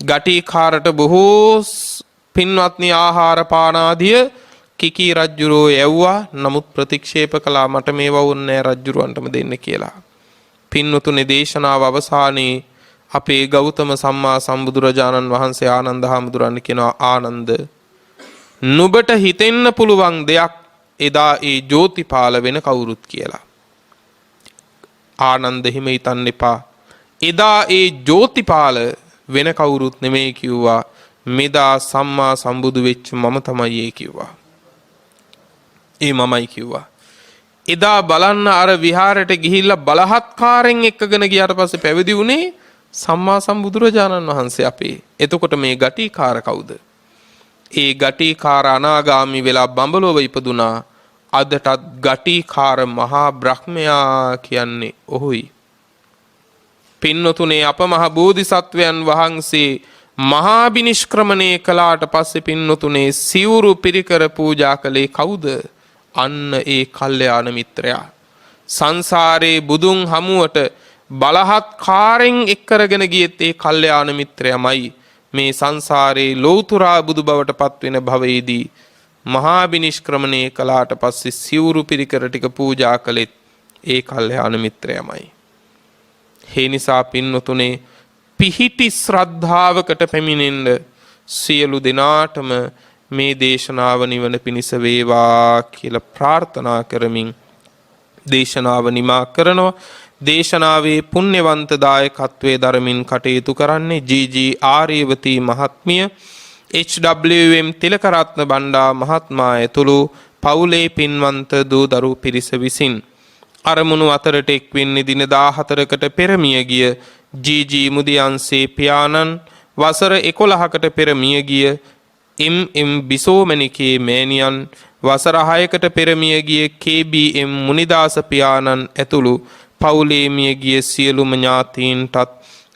ගටිකාරට බොහෝ පින්වත්නි ආහාර පාන ආදිය කිකී රජුරෝ යවුවා. නමුත් ප්‍රතික්ෂේප කළා මට මේවා වුන්නේ රජුරවන්ටම දෙන්න කියලා. පින්වතුනේ දේශනාව අවසානයේ අපේ ගෞතම සම්මා සම්බුදුරජාණන් වහන්සේ ආනන්ද හාමුදුරන් කියනවා ආනන්ද නුඹට හිතෙන්න පුළුවන් දෙයක් එදා ඒ ජෝතිපාල වෙන කවුරුත් කියලා. ආනන්ද හිම හිතන්න එපා. එදා ඒ ජෝතිපාල වෙන කවුරුත් නෙමෙයි කිව්වා. මෙදා සම්මා සම්බුදු වෙච්ච මම තමයි ඒ කිව්වා. ඒ මමයි කිව්වා. එදා බලන්න අර විහාරයට ගිහිල්ලා බලහත්කාරයෙන් එක්කගෙන ගියාට පස්සේ පැවිදි වුණේ සම්මා සම්බුදුරජාණන් වහන්සේ අපේ. එතකොට මේ ගටිකාර කවුද? ඒ ගටිකාර අනාගාමි වෙලා බඹලොව ඉපදුනා. අදටත් ගටිකාර මහා බ්‍රහ්මයා කියන්නේ ඔහුයි. පින්නතුනේ අප මහ බෝධිසත්වයන් වහන්සේ මහා බිනිෂ්ක්‍රමණය කළාට පස්සේ පින්නතුනේ සිවුරු පිරිකර පූජා කළේ කවුද? අන්න ඒ කල්යාණ මිත්‍රයා. සංසාරේ බුදුන් හමුවට බලහත්කාරයෙන් එක්කරගෙන ගියෙත් ඒ කල්යාණ මිත්‍රයමයි. මේ සංසාරේ ලෞතුරා බුදු බවට පත්වෙන භවයේදී මහා බිනිෂ්ක්‍රමණය කළාට පස්සේ සිවුරු පිරිකර ටික පූජා කළෙත් ඒ කල්යාණ මිත්‍රයමයි. ඒ නිසා පින්වතුනේ පිහිටි ශ්‍රද්ධාවකට පැමිණෙන්න සියලු දෙනාටම මේ දේශනාව නිවන පිණිස වේවා කියලා ප්‍රාර්ථනා කරමින් දේශනාව නිමා කරනවා. දේශනාවේ පුණ්‍යවන්ත දායකත්වයේ දරමින් කටයුතු කරන්නේ ජී.ජී. ආර්යවතී මහත්මිය, එච්.ඩබ්ලිව්.එම්. තිලකරත්න බණ්ඩා මහත්මයා ඇතුළු පවුලේ පින්වන්ත දූ දරු පිරිස විසින් අරමුණු අතරට එක්වෙන්නේ දින 14කට පෙර මිය ගිය ජී.ජී. මුදියන්සේ පියාණන්, වසර 11කට පෙර මිය ගිය එම්.එම්. බිසෝමණිකේ මෑණියන්, වසර 6කට පෙර මිය ගිය කේ.බී.එම්. මුනිදාස පියාණන් ඇතුළු පවුලේ මිය ගිය සියලුම ඥාතීන්ටත්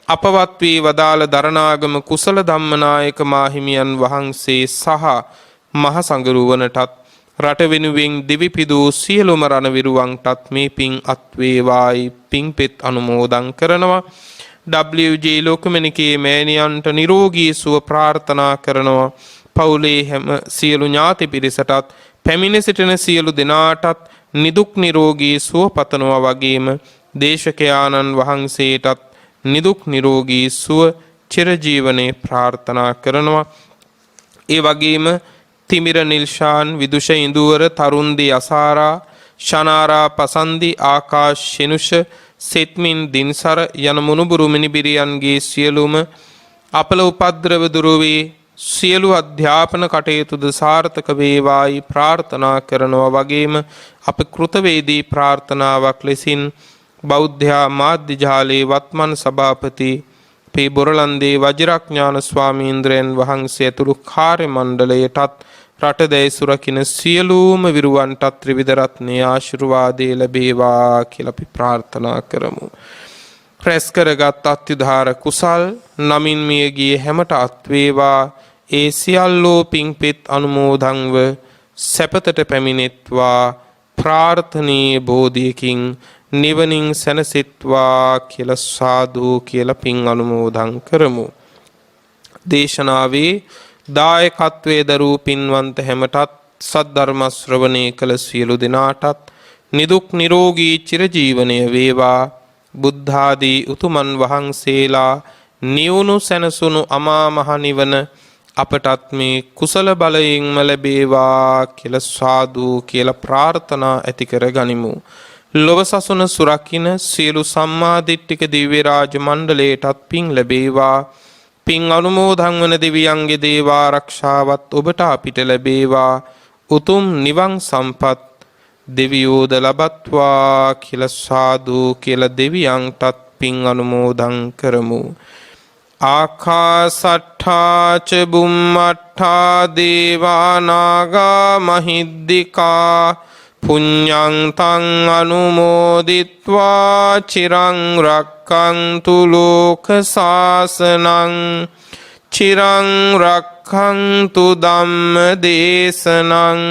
අපවත් වී වදාළ දරණාගම කුසල ධම්මනායක මාහිමියන් වහන්සේ සහ මහ සංඝරුවනටත් රට වෙනුවෙන් දිවිපිදූ සියලුම රණවිරුවන්ටත් මේ පින් අත්වේවායි පින්පෙත් අනුමෝදන් කරනවා. WJ ලෝකමණිකේ මෑණියන්ට නිරෝගී සුව ප්‍රාර්ථනා කරනවා. පවුලේ හැම සියලු ඥාති පිරිසටත් පැමිණ සිටින සියලු දෙනාටත් නිදුක් නිරෝගී සුව පතනවා වගේම දේශකයාණන් වහන්සේටත් නිදුක් නිරෝගී සුව චිරජීවනයේ ප්‍රාර්ථනා කරනවා. ඒ වගේම තිමිර නිල්ෂාන්, විදුෂ ඉඳුවර, තරුන්දි අසාරා, ශනාරා පසන්දි, ආකාශ ෂෙනුෂ, සෙත්මින් දින්සර යන මුණුබුරු මිනිබිරියන්ගේ සියලුම අපල උපද්‍රව දුරු වේ සියලු අධ්‍යාපන කටයුතුද සාර්ථක වේවායි ප්‍රාර්ථනා කරනවා. වගේම අප කෘතවේදී ප්‍රාර්ථනාවක් ලෙසින් බෞද්ධ මාධ්‍ය ජාලයේ වත්මන් සභාපති පී බොරලන්දේ වජිරඥාන ස්වාමීන්ද්‍රයන් වහන්සේ ඇතුළු කාර්ය මණ්ඩලයටත් රට දැයි රකින්න සියලුම විරුවන්ටත් ත්‍රිවිධ රත්නයේ ආශිර්වාදය ලැබේවා කියලා අපි ප්‍රාර්ථනා කරමු. රැස් කරගත් අත්‍යුදාර කුසල් නමින් මිය ගිය හැමට අත්වේවා. ඒ සියල්ලෝ පිංපෙත් අනුමෝදන්ව සැපතට පැමිණෙත්වා. ප්‍රාර්ථනීය බෝධියකින් නිවනින් සැනසෙත්වා කියලා සාදු කියලා පින් අනුමෝදන් කරමු. දේශනාවේ දායකත්වයේ දරූ පින්වන්ත හැමටත් සද්ධර්ම ශ්‍රවණය කළ සියලු දෙනාටත් නිදුක් නිරෝගී චිරජීවනය වේවා. බුද්ධ ආදී උතුමන් වහන්සේලා නිවුණු සැනසුණු අමා මහ නිවන අපටත් මේ කුසල බලයෙන්ම ලැබේවා කියලා සාදු කියලා ප්‍රාර්ථනා ඇති කර ගනිමු. ලොව සසුන සුරකින්න සියලු සම්මාදිට්ඨික දිව්‍ය රාජ මණ්ඩලයටත් පින් ලැබේවා. පින් අනුමෝදන් වන දෙවියන්ගේ දේව ආරක්ෂාවත් ඔබට අපිට ලැබේවා. උතුම් නිවන් සම්පත් දෙවියෝද ලබත්වා කියලා සාදු කියලා දෙවියන්ටත් පින් අනුමෝදන් කරමු. ආකාසට්ඨා ච බුම්මට්ඨා දේවා නාග මහිද්దికා පුඤ්ඤං තං අනුමෝදිත්වා චිරං රක්ඛන්තු ලෝක සාසනං චිරං රක්ඛන්තු ධම්ම දේශනං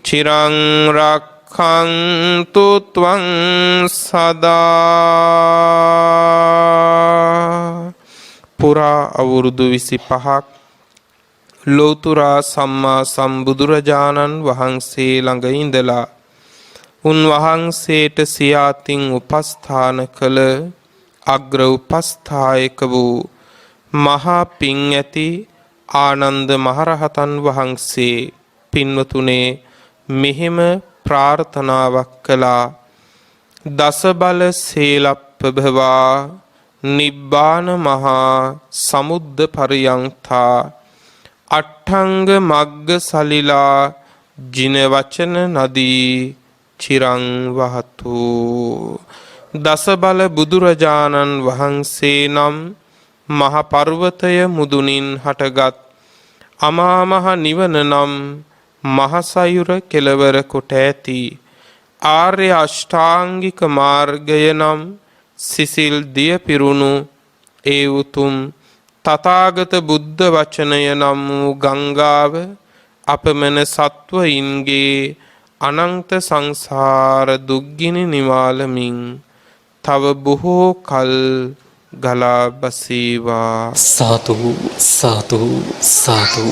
චිරං රක්ඛන්තු ත්වං සදා. පුරා අවුරුදු 25ක් ලෝතුරා සම්මා සම්බුදුරජාණන් වහන්සේ ළඟ ඉඳලා උන්වහන්සේට සියාතින් උපස්ථාන කළ අග්‍ර උපස්ථායක වූ මහා පිං ඇති ආනන්ද මහරහතන් වහන්සේ පින්වතුනේ මෙහෙම ප්‍රාර්ථනාවක් කළා. දස බල සේලප්පභවා නිබ්බාන මහා සමුද්ද පරියන්තා අට්ඨංග මග්ග සලිලා ජින වචන නදී චිරං වහතු. දස බල බුදුරජාණන් වහන්සේ නම් මහ පර්වතය මුදුනින් හටගත් අමා මහ නිවන නම් මහසයුර කෙලවර කොට ඇති ආර්ය අෂ්ටාංගික මාර්ගය නම් සිසිල් දිය පිරුණු ඒ උතුම් තථාගත බුද්ධ වචනය නම් වූ ගංගාව අපමණ සත්වයින්ගේ අනන්ත සංසාර දුක්ගිනි නිවාලමින් තව බොහෝ කල් ගලා බසීවා. සාදු සාදු සාදු.